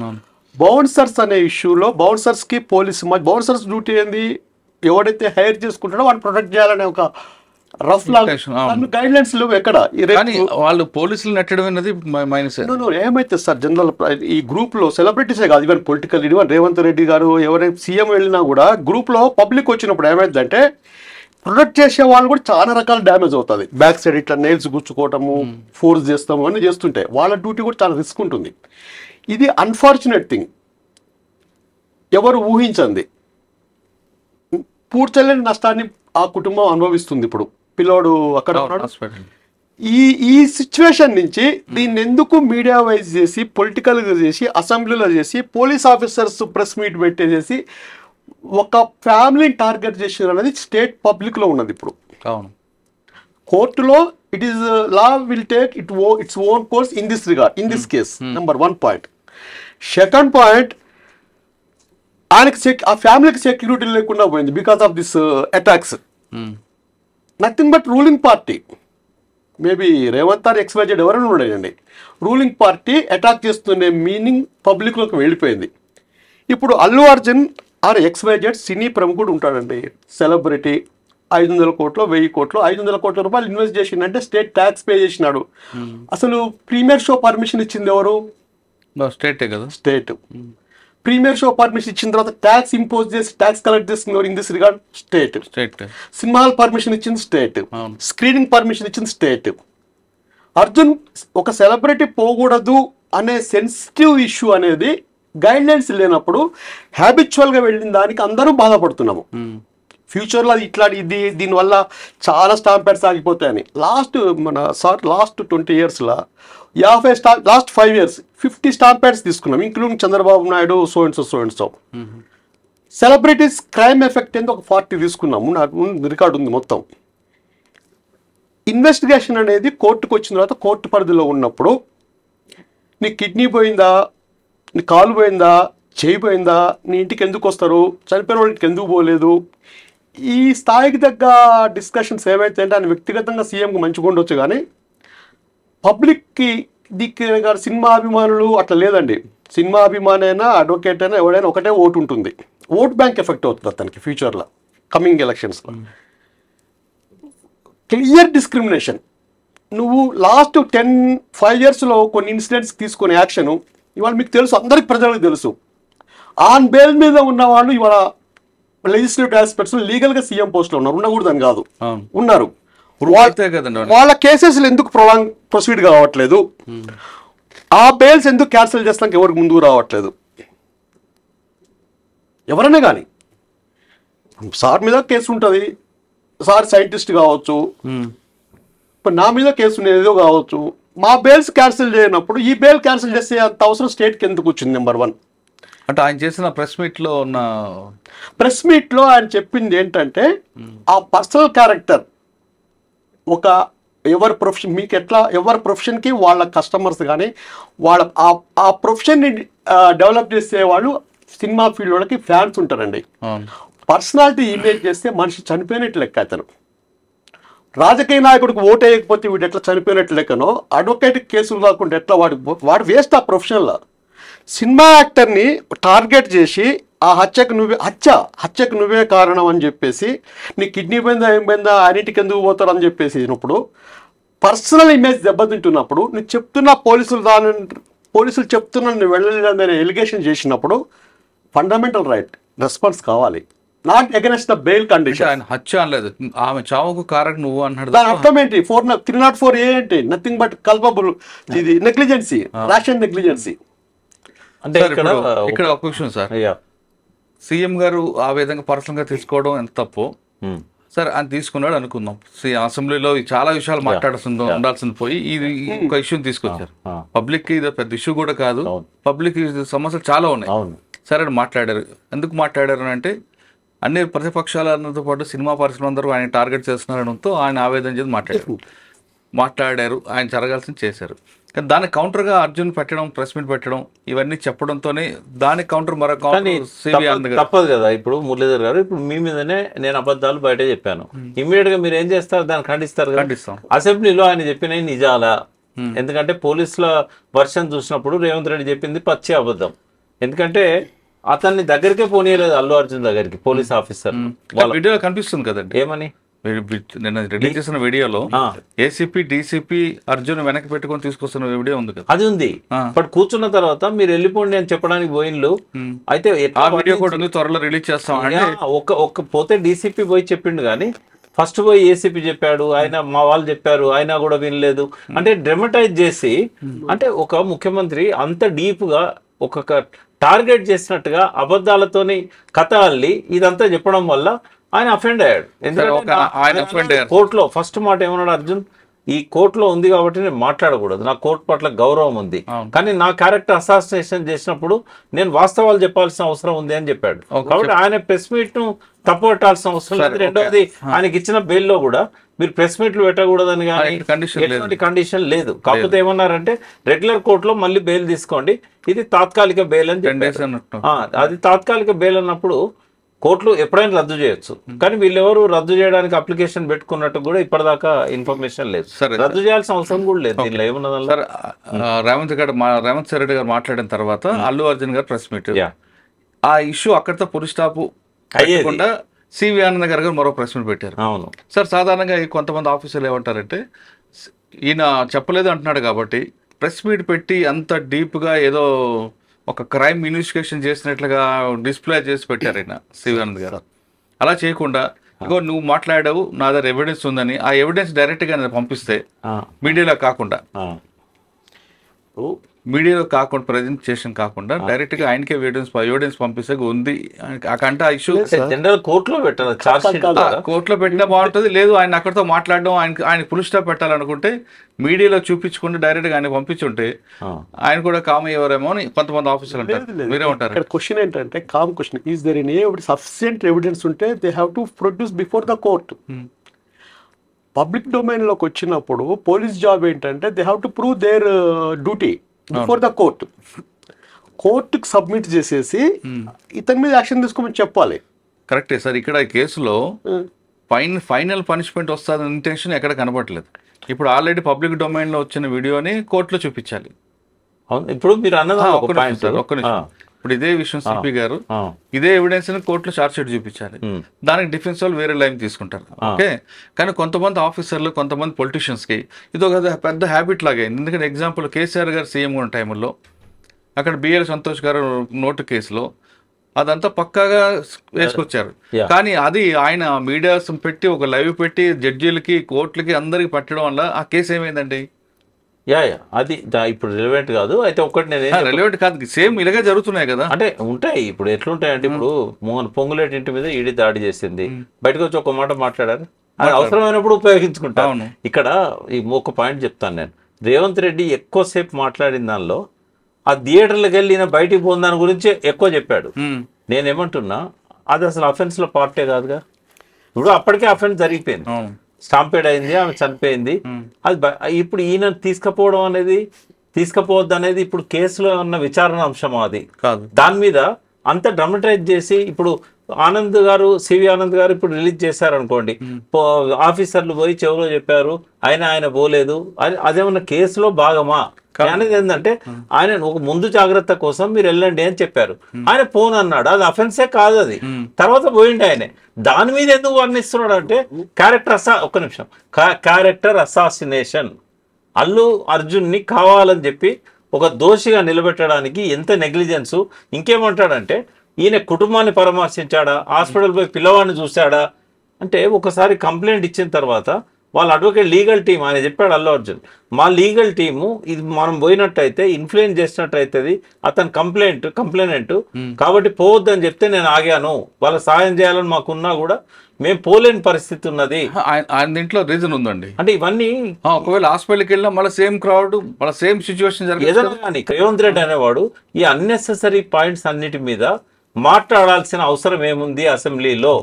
బౌన్సర్స్ అనే ఇష్యూలో బౌన్సర్స్ కి బౌన్సర్స్ డ్యూటీ ఏంది, ఎవడైతే హైర్ చేసుకుంటాడో వాడిని ప్రొటెక్ట్ చేయాలనే ఒక రఫ్ గైడ్ లైన్స్ లేవు ఎక్కడ. వాళ్ళు పోలీసులు నెట్టడం అనేది ఏమైతే సార్, జనరల్ ఈ గ్రూప్ లో సెలబ్రిటీసే కాదు, even political even Revanth Reddy గారు ఎవరైనా సీఎం వెళ్ళినా కూడా గ్రూప్ లో పబ్లిక్ వచ్చినప్పుడు ఏమైందంటే, ప్రొటెక్ట్ చేసే వాళ్ళు కూడా చాలా రకాల డ్యామేజ్ అవుతుంది. బ్యాక్ సైడ్ ఇట్లా నెయిల్స్ గుచ్చుకోవటము, ఫోర్స్ చేస్తాము అన్నీ చేస్తుంటే వాళ్ళ డ్యూటీ కూడా చాలా రిస్క్ ఉంటుంది. ఇది అన్ఫార్చునేట్ థింగ్, ఎవరు ఊహించండి. పూడ్చలేని నష్టాన్ని ఆ కుటుంబం అనుభవిస్తుంది. ఇప్పుడు పిల్లోడు అక్కడ ఉన్నాడు. ఈ సిచ్యువేషన్ నుంచి దీన్ని ఎందుకు మీడియా వైజ్ చేసి, పొలిటికల్గా చేసి, అసెంబ్లీలో చేసి, పోలీస్ ఆఫీసర్స్ ప్రెస్ మీట్ పెట్టేసి ఒక ఫ్యామిలీని టార్గెట్ చేసారు అనేది స్టేట్ పబ్లిక్లో ఉన్నది. ఇప్పుడు కోర్టులో it is law will take its own course in this regard, in this case. Number 1 point. Second point, ఆయనకి ఆ ఫ్యామిలీకి సెక్యూరిటీ లేకుండా పోయింది because of this attacks. Nothing but ruling party, maybe Revanth or XYZ ఎవరైనా ఉండేయండి, రూలింగ్ పార్టీ అటాక్ చేస్తుండే meaning పబ్లిక్లోకి వెళ్ళిపోయింది. ఇప్పుడు అల్లు అర్జున్ ఆర్ XYZ సినీ ప్రముఖుడు ఉంటాడండి, సెలబ్రిటీ, 500 కోట్లు 1000 కోట్లు 500 కోట్ల రూపాయలు ఇన్వెస్ట్ చేసిందంటే స్టేట్ ట్యాక్స్ పే చేసినాడు. అసలు ప్రీమియర్ షో పర్మిషన్ ఇచ్చింది ఎవరు? స్టేటే కదా, స్టేట్. ప్రీమియర్ షో పర్మిషన్ ఇచ్చిన తర్వాత ట్యాక్స్ ఇంపోజ్ చేసి ట్యాక్స్ కలెక్ట్ చేస్తున్నారు ఇన్ దిస్ రిగార్డ్ స్టేట్. సినిమాల పర్మిషన్ ఇచ్చింది స్టేట్, స్క్రీనింగ్ పర్మిషన్ ఇచ్చింది స్టేట్. అర్జున్ ఒక సెలబ్రిటీ పోకూడదు అనే సెన్సిటివ్ ఇష్యూ అనేది గైడ్ లైన్స్ లేనప్పుడు హ్యాబిచువల్గా వెళ్ళిన దానికి అందరూ బాధపడుతున్నాము. ఫ్యూచర్లో దీనివల్ల చాలా స్టాంప్ ప్యాడ్స్ ఆగిపోతాయని. లాస్ట్ 20 yearsలో లాస్ట్ 5 years 50 స్టాంప్ ప్యాడ్స్ తీసుకున్నాం, including Chandrababu Naidu, so and so. Celebrities crime effect ఏందో ఒక 40 తీసుకున్నాము, నాకు రికార్డు ఉంది మొత్తం. ఇన్వెస్టిగేషన్ అనేది కోర్టుకు వచ్చిన తర్వాత కోర్టు పరిధిలో ఉన్నప్పుడు నీ కిడ్నీ పోయిందా, నీ కాలు పోయిందా, చేయి పోయిందా, నీ ఇంటికి ఎందుకు వస్తారు, చనిపోయిన వాళ్ళకి ఎందుకు పోలేదు, ఈ స్థాయికి తగ్గ డిస్కషన్స్ ఏవైతే అంటే ఆయన వ్యక్తిగతంగా సీఎంకి మంచిగా ఉండొచ్చు, కానీ పబ్లిక్కి గారు సినిమా అభిమానులు అట్లా లేదండి. సినిమా అభిమాని అయినా అడ్వకేట్ అయినా ఎవడైనా ఒకటే ఓటు ఉంటుంది, ఓట్ బ్యాంక్ ఎఫెక్ట్ అవుతుంది అతనికి ఫ్యూచర్లో కమింగ్ ఎలక్షన్స్లో. Clear discrimination. నువ్వు లాస్ట్ 5 yearsలో కొన్ని ఇన్సిడెంట్స్ తీసుకునే యాక్షను ఇవాళ మీకు తెలుసు, అందరికి ప్రజలకు తెలుసు. ఆన్ బెయిల్ మీద ఉన్న వాళ్ళు ఇవాళ లెజిస్లేటివ్ ఆస్పెక్ట్స్ లీగల్గా సీఎం పోస్ట్లో ఉన్నారు, ఉండకూడదని కాదు, ఉన్నారు. వాళ్ళ కేసెస్లు ఎందుకు ప్రొసీడ్ కావట్లేదు, ఆ బెయిల్స్ ఎందుకు క్యాన్సిల్ చేస్తానికి ఎవరికి ముందుకు రావట్లేదు? ఎవరైనా కానీ సార్ మీద కేసు ఉంటుంది, సార్ సైంటిస్ట్ కావచ్చు, ఇప్పుడు నా మీద కేసు ఉండేదో కావచ్చు, మా బెయిల్స్ క్యాన్సిల్ చేయనప్పుడు ఈ బెయిల్ క్యాన్సిల్ చేసే అంత అవసరం స్టేట్కి ఎందుకు వచ్చింది? నెంబర్ 1. అంటే ఆయన చేసిన ప్రెస్ మీట్లో ఆయన చెప్పింది ఏంటంటే ఆ పర్సనల్ క్యారెక్టర్, ఒక ఎవరి ప్రొఫెషన్ మీకు ఎట్లా ఎవరి ప్రొఫెషన్కి వాళ్ళ కస్టమర్స్ కానీ వాళ్ళ ఆ ప్రొఫెషన్ని డెవలప్ చేసే వాళ్ళు సినిమా ఫీల్డ్ వాళ్ళకి ఫ్యాన్స్ ఉంటారండి. పర్సనాలిటీ ఇమేజ్ చేస్తే మనిషి చనిపోయినట్టు లెక్క. అతను రాజకీయ నాయకుడికి ఓటు వేయకపోతే వీడు ఎట్లా చనిపోయినట్టు లెక్కనో, అడ్వకేట్ కేసులు కాకుండా ఎట్లా వాడు వేస్ట్ ఆ ప్రొఫెషన్లో. సినిమా యాక్టర్ని టార్గెట్ చేసి ఆ హత్యకు నువ్వే కారణం అని చెప్పేసి, నీ కిడ్నీ పోయిందా ఏం పోయిందా అన్నింటికి ఎందుకు పోతారు అని చెప్పేసి ఇచ్చినప్పుడు, పర్సనల్ ఇమేజ్ దెబ్బతింటున్నప్పుడు నువ్వు చెప్తున్న పోలీసులు చెప్తున్నా నువ్వు వెళ్ళలేదని ఎలిగేషన్ చేసినప్పుడు ఫండమెంటల్ రైట్ రెస్పాన్స్ కావాలి, not against the bail condition. ఆయన హత్య అనలేదు, ఆమె చావుకు కారణం నువ్వు అన్నాడు. దాని అర్థం ఏంటి? 304A ఏంటి? నథింగ్ బట్ కల్పబుల్, ఇది నెగ్లిజెన్సీ, రేషన్ నెగ్లిజెన్సీ. అంటే ఇక్కడ ఒక విషయం సార్, సీఎం గారు ఆ విధంగా పర్సనల్ గా తీసుకోవడం ఎంత తప్పు. సరే ఆయన తీసుకున్నాడు అనుకుందాం, అసెంబ్లీలో చాలా విషయాలు ఉండాల్సింది పోయి ఇది ఒక ఇష్యూని తీసుకొచ్చారు. పబ్లిక్ కి ఇది పెద్ద ఇష్యూ కూడా కాదు, పబ్లిక్ సమస్యలు చాలా ఉన్నాయి. సరే మాట్లాడారు. ఎందుకు మాట్లాడారు అంటే అన్ని ప్రతిపక్షాలతో పాటు సినిమా పరిశ్రమ అందరూ ఆయన టార్గెట్ చేస్తున్నారనడంతో ఆయన ఆవేదన చేసి మాట్లాడారు. ఆయన జరగాల్సింది చేశారు. కానీ దానికి కౌంటర్గా అర్జున్ పెట్టడం, ప్రెస్ మీట్ పెట్టడం, ఇవన్నీ చెప్పడంతోనే దానికి కౌంటర్ తప్పదు కదా. ఇప్పుడు మురళీధర్ గారు, ఇప్పుడు మీ మీదనే నేను అబద్ధాలు బయట చెప్పాను, ఇమ్మీడియట్ గా మీరు ఏం చేస్తారు? దాన్ని ఖండిస్తారు. అసెంబ్లీలో ఆయన చెప్పినవి నిజాలా? ఎందుకంటే పోలీసుల వర్షన్ చూసినప్పుడు రేవంత్ రెడ్డి చెప్పింది పచ్చి అబద్ధం. ఎందుకంటే అతన్ని దగ్గరికే పోనీయలేదు అల్లు అర్జున్ దగ్గరికి పోలీస్ ఆఫీసర్. వీడియో కనిపిస్తుంది కదండి ఏమని, నిన్న రిలీజ్ చేసిన వీడియోలో ఏసీపీ డీసీపీ అర్జున్ వెనక్కి పెట్టుకొని తీసుకొస్తున్న వీడియో ఉంది కదా, అది ఉంది. బట్ కూర్చున్న తర్వాత మీరు వెళ్ళిపోండి అని చెప్పడానికి పోయిన్లు. అయితే ఆ వీడియో కూడా ఉంది, త్వరలో రిలీజ్ చేస్తాం. ఒక్క పోతే డీసీపీ పోయి చెప్పిండు, కానీ ఫస్ట్ పోయి ఏసీపీ చెప్పాడు, ఆయన మా వాళ్ళు చెప్పారు, ఆయన కూడా వినలేదు. అంటే డ్రమటైజ్ చేసి, అంటే ఒక ముఖ్యమంత్రి అంత డీప్ గా ఒక టార్గెట్ చేసినట్టుగా అబద్ధాలతోని కథ అల్లి ఇదంతా చెప్పడం వల్ల ఆయన అఫెండ్ అయ్యాడు. ఎందుకంటే కోర్టులో ఫస్ట్ మాట ఏమన్నాడు అర్జున్, ఈ కోర్టులో ఉంది కాబట్టి నేను మాట్లాడకూడదు, నా కోర్టు పట్ల గౌరవం ఉంది, కానీ నా క్యారెక్టర్ అసాసినేషన్ చేసినప్పుడు నేను వాస్తవాలు చెప్పాల్సిన అవసరం ఉంది అని చెప్పాడు. కాబట్టి ఆయన ప్రెస్ మీట్ ను తప్పుపట్టాల్సిన అవసరం లేదు. రెండవది ఆయనకి ఇచ్చిన బెయిల్లో కూడా మీరు ప్రెస్ మీట్లు పెట్టకూడదని కానీ ఎటువంటి కండిషన్ లేదు. కాకపోతే ఏమన్నారంటే రెగ్యులర్ కోర్టులో మళ్ళీ బెయిల్ తీసుకోండి, ఇది తాత్కాలిక బెయిల్ అని చెప్పారు. అది తాత్కాలిక బెయిల్ అన్నప్పుడు కోర్టులు ఎప్పుడైనా రద్దు చేయొచ్చు, కానీ వీళ్ళెవరు రద్దు చేయడానికి అప్లికేషన్ పెట్టుకున్నట్టు కూడా ఇప్పటిదాకా ఇన్ఫర్మేషన్ లేదు. రద్దు చేయాల్సిన అవసరం కూడా లేదు. దీనిలో ఏమన్నది సార్, రేవంత్ రెడ్డి గారు మాట్లాడిన తర్వాత అల్లు అర్జున్ గారు ప్రెస్ మీట్, ఆ ఇష్యూ అక్కడితో పులి స్టాప్ అయ్యకుండా సివి ఆనంద్ గారు మరో ప్రెస్ మీట్ పెట్టారు. అవును సార్, సాధారణంగా కొంతమంది ఆఫీసర్లు ఏమంటారంటే ఈయన చెప్పలేదు అంటున్నాడు కాబట్టి ప్రెస్ మీట్ పెట్టి అంత డీప్గా ఏదో ఒక క్రైమ్ ఇన్వెస్టిగేషన్ చేసినట్లుగా డిస్ప్లే చేసి పెట్టారు ఆయన సివి ఆనంద్ గారు. అలా చేయకుండా ఇగో నువ్వు మాట్లాడావు, నా దగ్గర ఎవిడెన్స్ ఉందని ఆ ఎవిడెన్స్ డైరెక్ట్గా నేను పంపిస్తే మీడియాలో కాకుండా ప్రజెంటేషన్ కాకుండా డైరెక్ట్ గా ఆయనకే ఎవిడెన్స్ పంపిస్తే ఉంది అకంటే ఆ ఇష్యూ జనరల్ కోర్టులో పెట్టాలి, కోర్టులో పెట్టినా బాగుంటుంది. లేదు ఆయన అక్కడితో మాట్లాడడం, ఆయన ఫుల్ స్టాప్ పెట్టాలనుకుంటే మీడియాలో చూపించుకుంటే డైరెక్ట్ గా ఆయన పంపించుంటే ఆయన కూడా కామ్ అయ్యేవారేమో అని కొంతమంది ఆఫీసర్లు అంటారు. మీరే ఉంటారు. క్వశ్చన్ ఏంటంటే కామ్ question, is there any sufficient evidence ఉంటే they have to produce before the court. Public డొమైన్లోకి వచ్చినప్పుడు పోలీస్ జాబ్ ఏంటంటే they have to prove their duty before the court. కోర్టుకి సబ్మిట్ చేసేసి ఇతని మీద యాక్షన్ తీసుకోమని చెప్పాలి. కరెక్టే సార్. ఇక్కడ ఈ కేసులో ఫైనల్ పనిష్మెంట్ వస్తుందని ఇంటెన్షన్ ఎక్కడ కనబడలేదు. ఇప్పుడు ఆల్రెడీ పబ్లిక్ డొమైన్లో వచ్చిన వీడియోని కోర్టులో చూపించాలి. ఇప్పుడు మీరు అన్నది ఒక్క నిమిషం. ఇప్పుడు ఇదే విషయం సిపి గారు ఇదే ఎవిడెన్స్ కోర్టులో చార్జ్ షీట్ చూపించాలి. దానికి డిఫెన్స్ వాళ్ళు వేరే లైన్ తీసుకుంటారు. ఓకే, కానీ కొంతమంది ఆఫీసర్లు, కొంతమంది పొలిటీషియన్స్ కి ఇది ఒక పెద్ద హ్యాబిట్ లాగా అయింది. ఎందుకంటే ఎగ్జాంపుల్ కేసీఆర్ గారు సీఎం ఉన్న టైంలో అక్కడ బిఎల్ సంతోష్ గారు నోటు కేసులో అదంతా పక్కాగా వేసుకొచ్చారు. కానీ అది ఆయన మీడియా పెట్టి ఒక లైవ్ పెట్టి జడ్జీలకి, కోర్టులకి అందరికి పెట్టడం వల్ల ఆ కేసు ఏమైందండి? అది ఇప్పుడు రిలవెంట్ కాదు. అయితే ఒక్కటి నేను రిలవెంట్ కాదు, సేమ్ ఇలాగే జరుగుతున్నాయి కదా. అంటే ఉంటాయి. ఇప్పుడు ఎట్లుంటాయి అంటే ఇప్పుడు పొంగులేటి ఇంటి మీద ఈడీ దాడి చేసింది, బయటకు వచ్చి ఒక మాట మాట్లాడారు, అది అవసరమైనప్పుడు ఉపయోగించుకుంటాను. ఇక్కడ ఈ ఒక పాయింట్ చెప్తాను నేను. రేవంత్ రెడ్డి ఎక్కువసేపు మాట్లాడిన దానిలో ఆ థియేటర్లకు వెళ్ళి బయటికి పోయిన దాని గురించి ఎక్కువ చెప్పాడు. నేనేమంటున్నా, అది అసలు అఫెన్స్ లో పార్టే కాదుగా. ఇప్పుడు అప్పటికే అఫెన్స్ జరిగిపోయింది, స్టాంపేడ్ అయింది, ఆమె చనిపోయింది. అది ఇప్పుడు ఈయన తీసుకపోవద్దు అనేది ఇప్పుడు కేసులో ఉన్న విచారణ అంశం. అది కాదు, దాని మీద అంత డ్రమటైజ్ చేసి ఇప్పుడు ఆనంద్ గారు, సివి ఆనంద్ గారు ఇప్పుడు రిలీజ్ చేశారు అనుకోండి, ఆఫీసర్లు పోయి చెవులో చెప్పారు, ఆయన పోలేదు, అదేమన్నా కేసులో భాగమా అనేది ఏంటంటే ఆయన ఒక ముందు జాగ్రత్త కోసం మీరు వెళ్ళండి అని చెప్పారు, ఆయన పోను అన్నాడు, అది అఫెన్సే కాదు. అది తర్వాత పోయింది ఆయనే. దాని మీద ఎందుకు వర్ణిస్తున్నాడు అంటే క్యారెక్టర్ అసాసినేషన్. అల్లు అర్జున్ ని కావాలని చెప్పి ఒక దోషిగా నిలబెట్టడానికి ఎంత నెగ్లిజెన్స్. ఇంకేమంటాడంటే ఈయన కుటుంబాన్ని పరామర్శించాడా, హాస్పిటల్ పోయి పిల్లవాడిని చూశాడా అంటే, ఒకసారి కంప్లైంట్ ఇచ్చిన తర్వాత వాళ్ళ అడ్వకేట్ లీగల్ టీం ఆయన చెప్పాడు అల్లు అర్జున్, మా లీగల్ టీము ఇది మనం పోయినట్టయితే ఇన్ఫ్లుయెన్స్ చేసినట్టు అవుతుంది, అతను కంప్లైనెంట్ కాబట్టి పోవద్దని చెప్తే నేను ఆగాను, వాళ్ళ సాయం చేయాలని మాకున్నా కూడా మేము పోలేని పరిస్థితి ఉన్నది. ఆయన దీంట్లో రీజన్ ఉందండి. అంటే ఇవన్నీ ఒకవేళ హాస్పిటల్కి వెళ్ళినా మళ్ళీ సేమ్ క్రౌడ్, మళ్ళీ సేమ్ సిచ్యువేషన్ ఏదైనా కానీ రేవంత్ రెడ్డి అనేవాడు ఈ అన్నెసెసరీ పాయింట్స్ అన్నిటి మీద మాట్లాడాల్సిన అవసరం ఏముంది అసెంబ్లీలో?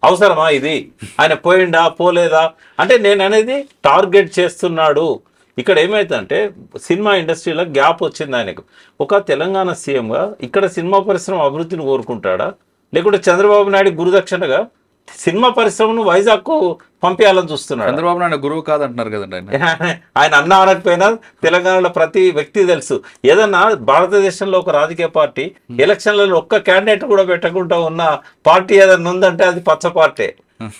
అవసరమా ఇది? ఆయన పోయిండా పోలేదా అంటే నేను అనేది టార్గెట్ చేస్తున్నాడు. ఇక్కడ ఏమైతుందంటే సినిమా ఇండస్ట్రీలో గ్యాప్ వచ్చింది ఆయనకు. ఒక తెలంగాణ సీఎంగా ఇక్కడ సినిమా పరిశ్రమ అభివృద్ధిని కోరుకుంటాడా, లేకుంటే చంద్రబాబు నాయుడు గురుదక్షిణగా సినిమా పరిశ్రమను వైజాగ్ కు పంపించాలని చూస్తున్నాడు? చంద్రబాబు నాయుడు గురువు కాదంటున్నారు కదండి ఆయన అన్నా అనకపోయినా తెలంగాణలో ప్రతి వ్యక్తి తెలుసు. ఏదన్నా భారతదేశంలో ఒక రాజకీయ పార్టీ ఎలక్షన్లలో ఒక్క క్యాండిడేట్ కూడా పెట్టకుండా ఉన్న పార్టీ ఏదన్నా ఉందంటే అది పచ్చ పార్టీ.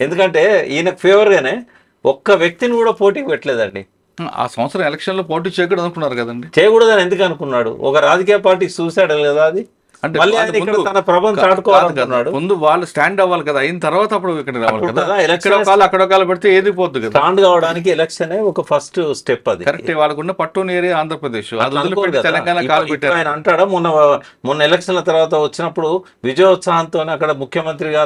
ఎందుకంటే ఈయనకు ఫేవర్ గానే ఒక్క వ్యక్తిని కూడా పోటీకి పెట్టలేదండి. ఆ సంవత్సరం ఎలక్షన్ లో పోటీ చేయకూడదు అనుకున్నారు కదండి. చేయకూడదని ఎందుకు అనుకున్నాడు? ఒక రాజకీయ పార్టీకి చూసాడు కదా, అది తన ప్రభావం చాటుకోవాలనుకున్నాడు. ముందు వాళ్ళు స్టాండ్ అవ్వాలి కదా, అయిన తర్వాత అప్పుడు ఇక్కడ రావాలి కదా. అక్కడ పెడితే ఏది పోద్దు కదా. స్టాండ్ కావడానికి ఎలక్షన్ ఒక ఫస్ట్ స్టెప్. అది కరెక్ట్. వాళ్ళకున్న పట్టుని ఏరియా ఆంధ్రప్రదేశ్, తెలంగాణ కాలు పెట్టారు. ఆయన అంటాడా మొన్న ఎలక్షన్ల తర్వాత వచ్చినప్పుడు విజయోత్సాహంతో అక్కడ ముఖ్యమంత్రిగా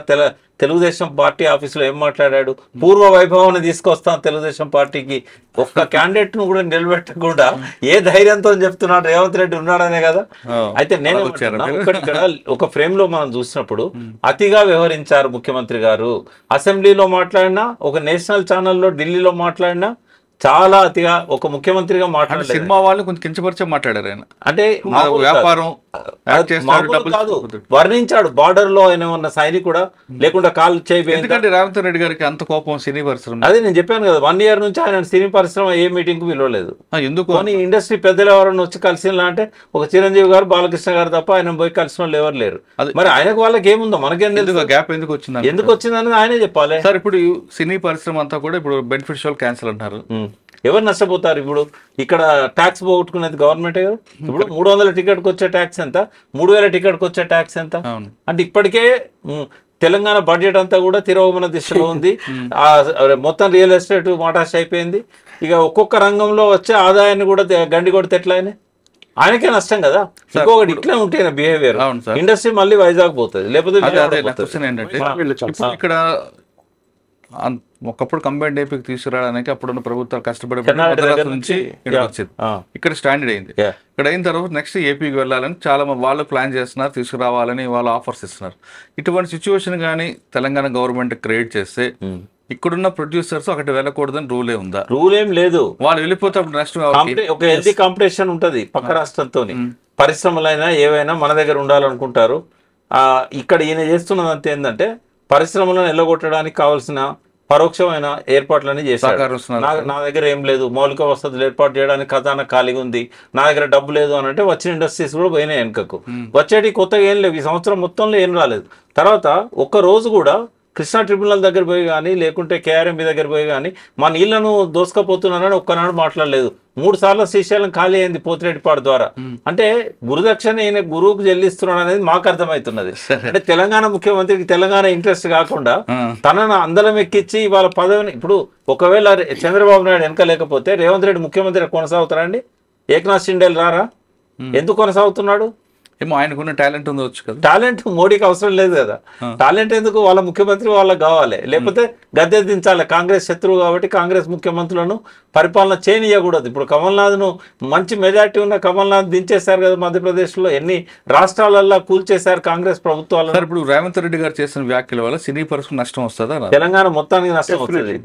తెలుగుదేశం పార్టీ ఆఫీసులో ఏం మాట్లాడాడు? పూర్వ వైభవాన్ని తీసుకొస్తాం తెలుగుదేశం పార్టీకి. ఒక్క క్యాండిడేట్ ను కూడా నిలబెట్టకుండా ఏ ధైర్యంతో చెప్తున్నాడు రేవంత్ రెడ్డి ఉన్నాడనే కదా. అయితే నేను ఇక్కడ ఒక ఫ్రేమ్ లో మనం చూసినప్పుడు అతిగా వ్యవహరించారు ముఖ్యమంత్రి గారు. అసెంబ్లీలో మాట్లాడినా, ఒక నేషనల్ ఛానల్లో ఢిల్లీలో మాట్లాడినా చాలా అతిగా ఒక ముఖ్యమంత్రిగా మాట్లాడారు. సినిమా వాళ్ళు కొంచెం కించపరిచే మాట్లాడారు ఆయన. అంటే వ్యాపారం కాదు, వర్ణించాడు. బార్డర్ లో ఆయన ఉన్న సైనికుడా లేకుండా కాల్ చేయి. ఎందుకంటే రేవంత్ రెడ్డి గారికి అంత కోపం సినీ పరిశ్రమ. అదే నేను చెప్పాను కదా, 1 year నుంచి ఆయన సినీ పరిశ్రమ ఏ మీటింగ్ కు పిలవలేదు. ఎందుకు కానీ ఇండస్ట్రీ పెద్దలు ఎవరైనా వచ్చి కలిసిన అంటే ఒక చిరంజీవి గారు, బాలకృష్ణ గారు తప్ప ఆయన పోయి కలిసిన వాళ్ళు ఎవరు లేరు. మరి ఆయనకు వాళ్ళకి ఏముందో మనకేం తెలుసు. గ్యాప్ ఎందుకు వచ్చింది, ఎందుకు వచ్చిందని ఆయనే చెప్పాలి. సార్ ఇప్పుడు సినీ పరిశ్రమ అంతా కూడా ఇప్పుడు బెనిఫిషియల్ క్యాన్సిల్ అంటారు. ఎవరు నష్టపోతారు? ఇప్పుడు ఇక్కడ ట్యాక్స్ పోగొట్టుకునేది గవర్నమెంటే కదా. ఇప్పుడు 300 టికెట్కి వచ్చే ట్యాక్స్ ఎంత, 3000 టికెట్కి వచ్చే ట్యాక్స్ ఎంత? అంటే ఇప్పటికే తెలంగాణ బడ్జెట్ అంతా కూడా తిరోగమన దిశలో ఉంది. మొత్తం రియల్ ఎస్టేట్ మోటార్స్ అయిపోయింది. ఇక ఒక్కొక్క రంగంలో వచ్చే ఆదాయాన్ని కూడా గండి కొడితే ఎట్లా ఆయనకే నష్టం కదా. ఇంకొకటి ఇట్లా ఉంటే బిహేవియర్ ఇండస్ట్రీ మళ్ళీ వైజాగ్ పోతుంది, లేకపోతే ఇక్కడ ఒకప్పుడు కంబైన్డ్ ఏపీకి తీసుకురావడానికి అప్పుడున్న ప్రభుత్వాలు కష్టపడే నుంచి వచ్చింది. ఇక్కడ స్టాండర్డ్ అయింది. ఇక్కడ అయిన తర్వాత నెక్స్ట్ ఏపీకి వెళ్ళాలని చాలా వాళ్ళు ప్లాన్ చేస్తున్నారు, తీసుకురావాలని వాళ్ళు ఆఫర్స్ ఇస్తున్నారు. ఇటువంటి సిచ్యువేషన్ కానీ తెలంగాణ గవర్నమెంట్ క్రియేట్ చేస్తే ఇక్కడున్న ప్రొడ్యూసర్స్ అక్కడ వెళ్ళకూడదని రూల్ ఉందా? రూల్ ఏం లేదు. వాళ్ళు వెళ్ళిపోతే అప్పుడు నెక్స్ట్ ఒక హెల్తీ కాంపిటీషన్ ఉంటది పక్క రాష్ట్రంతో. పరిశ్రమలైనా ఏవైనా మన దగ్గర ఉండాలనుకుంటారు. ఇక్కడ ఈయన చేస్తున్నదంతా ఏంటంటే పరిశ్రమలను ఎల్లగొట్టడానికి కావాల్సిన పరోక్షమైన ఏర్పాట్లన్నీ చేశారు. నా దగ్గర ఏం లేదు, మౌలిక వసతులు ఏర్పాటు చేయడానికి ఖజానా ఖాళీగా ఉంది, నా దగ్గర డబ్బు లేదు అని అంటే వచ్చిన ఇండస్ట్రీస్ కూడా పోయినాయి వెనుకకు. వచ్చేటి కొత్తగా ఏం లేవు. ఈ సంవత్సరం మొత్తంలో ఏం రాలేదు. తర్వాత ఒక్క రోజు కూడా కృష్ణా ట్రిబ్యునల్ దగ్గర పోయి కానీ లేకుంటే కేఆర్ఎంబి దగ్గర పోయి కానీ మా నీళ్లను దోసుకపోతున్నానని ఒక్కనాడు మాట్లాడలేదు. 3 సార్లు శ్రీశైలం ఖాళీ అయింది పోతిరెడ్డిపాడు ద్వారా. అంటే గురుదక్షిణ ఈయన గురువుకు చెల్లిస్తున్నాడు అనేది మాకు అర్థమవుతున్నది. అంటే తెలంగాణ ముఖ్యమంత్రికి తెలంగాణ ఇంట్రెస్ట్ కాకుండా తనను అందలం ఎక్కించి వాళ్ళ పదవిని ఇప్పుడు ఒకవేళ చంద్రబాబు నాయుడు వెనక లేకపోతే రేవంత్ రెడ్డి ముఖ్యమంత్రి కొనసాగుతారండి? ఏకనాథ్ షిండేలు రారా? ఎందుకు కొనసాగుతున్నాడు? ఏమో ఆయనకున్న టాలెంట్ ఉండవచ్చు కదా. టాలెంట్ మోడీకి అవసరం లేదు కదా. టాలెంట్ ఎందుకు? వాళ్ళ ముఖ్యమంత్రి వాళ్ళకి కావాలి, లేకపోతే గద్దె దించాలి. కాంగ్రెస్ శత్రువు కాబట్టి కాంగ్రెస్ ముఖ్యమంత్రులను పరిపాలన చేయనీయకూడదు. ఇప్పుడు కమల్నాథ్ను మంచి మెజార్టీ ఉన్న కమల్నాథ్ దించేశారు కదా మధ్యప్రదేశ్లో. ఎన్ని రాష్ట్రాలల్లో కూల్చేశారు కాంగ్రెస్ ప్రభుత్వాలు. ఇప్పుడు రేవంత్ రెడ్డి గారు చేసిన వ్యాఖ్యల వల్ల సినీ పరిశ్రమ నష్టం వస్తుందా? తెలంగాణ మొత్తానికి నష్టం వస్తుంది.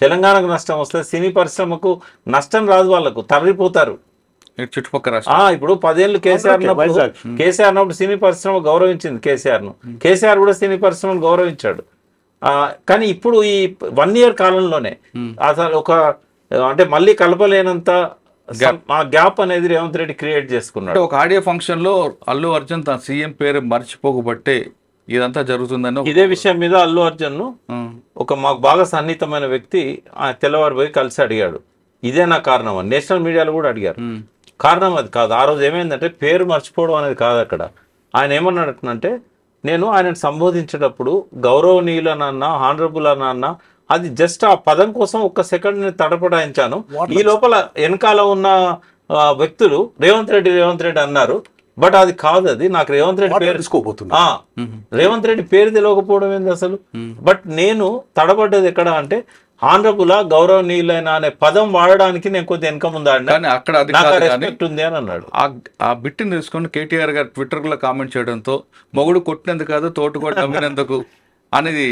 తెలంగాణకు నష్టం వస్తుంది, సినీ పరిశ్రమకు నష్టం రాదు. వాళ్ళకు తరలిపోతారు చుట్టుపక్కల. ఇప్పుడు 10 ఏళ్ళు కేసీఆర్ అన్నప్పుడు సినీ పరిశ్రమ గౌరవించింది కేసీఆర్ కూడా సినీ పరిశ్రమను గౌరవించాడు. కానీ ఇప్పుడు ఈ 1 year కాలంలోనే అసలు అంటే మళ్ళీ కలపలేనంత గ్యాప్ అనేది రేవంత్ రెడ్డి క్రియేట్ చేసుకున్నాడు. ఒక ఆడియో ఫంక్షన్ లో అల్లు అర్జున్ తన సీఎం పేరు మర్చిపోకబట్టే ఇదంతా జరుగుతుందని ఇదే విషయం మీద అల్లు అర్జున్ మాకు బాగా సన్నిహితమైన వ్యక్తి తెల్లవారు పోయి కలిసి అడిగాడు, ఇదేనా కారణం అని. నేషనల్ మీడియాలో కూడా అడిగారు. కారణం అది కాదు. ఆ రోజు ఏమైందంటే పేరు మర్చిపోవడం అనేది కాదు. అక్కడ ఆయన ఏమన్నాడంటే, నేను ఆయనను సంబోధించేటప్పుడు గౌరవనీయులనన్నా హానరబుల్ అన్నా అది జస్ట్ ఆ పదం కోసం ఒక్క సెకండ్ నేను తడపడాయించాను. ఈ లోపల వెనకాల ఉన్న వ్యక్తులు రేవంత్ రెడ్డి అన్నారు. బట్ అది కాదు, అది నాకు రేవంత్ రెడ్డి పేరు తీసుకోబోతున్నా. రేవంత్ రెడ్డి పేరు తెలియకపోవడం ఏంది అసలు. బట్ నేను తడబడ్డది ఎక్కడ అంటే ఆనరబులా గౌరవనీయులైన అనే పదం వాడడానికి నేను కొంచెం వెనక ముందా అక్కడ ఉంది అని అన్నాడు. ఆ బిట్ని తీసుకొని కేటీఆర్ గారు ట్విట్టర్ లో కామెంట్ చేయడంతో మొగుడు కొట్టినందుకు కాదు తోట కూడా నమ్మినందుకు అనేది.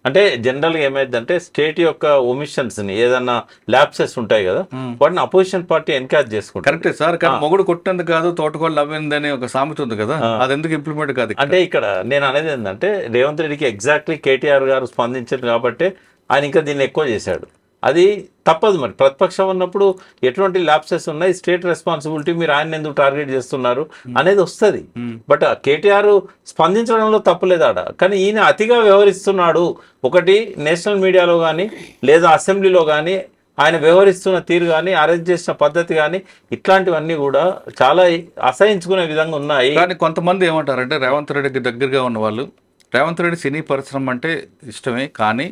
అంటే జనరల్ గా ఏమైందంటే స్టేట్ యొక్క ఒమిషన్స్ ని ఏదన్నా ల్యాప్సెస్ ఉంటాయి కదా, వాటిని అపోజిషన్ పార్టీ ఎన్కరేజ్ చేసుకుంటారు. కరెక్టే సార్, కానీ మొగుడు కొట్టినందుకు కాదు తోటకోళ్ళు నవ్విందని ఒక సామెత ఉంది కదా, అది ఎందుకు ఇంప్లిమెంట్ కాదు? అంటే ఇక్కడ నేను అనేది ఏంటంటే రేవంత్ రెడ్డికి ఎగ్జాక్ట్లీ కేటీఆర్ గారు స్పందించారు కాబట్టి ఆయన ఇంకా దీన్ని ఎక్కువ చేశాడు. అది తప్పదు. మరి ప్రతిపక్షం ఉన్నప్పుడు ఎటువంటి ల్యాప్సెస్ ఉన్నాయి, స్టేట్ రెస్పాన్సిబిలిటీ, మీరు ఆయన ఎందుకు టార్గెట్ చేస్తున్నారు అనేది వస్తుంది. బట్ కేటీఆర్ స్పందించడంలో తప్పలేదు ఆడ. కానీ ఈయన అతిగా వ్యవహరిస్తున్నాడు. ఒకటి నేషనల్ మీడియాలో కానీ లేదా అసెంబ్లీలో కానీ ఆయన వ్యవహరిస్తున్న తీరు కానీ అరెస్ట్ చేసిన పద్ధతి కానీ ఇట్లాంటివన్నీ కూడా చాలా అసహించుకునే విధంగా ఉన్నాయి. కానీ కొంతమంది ఏమంటారంటే రేవంత్ రెడ్డికి దగ్గరగా ఉన్న వాళ్ళు రేవంత్ రెడ్డి సినీ పరిశ్రమ అంటే ఇష్టమే, కానీ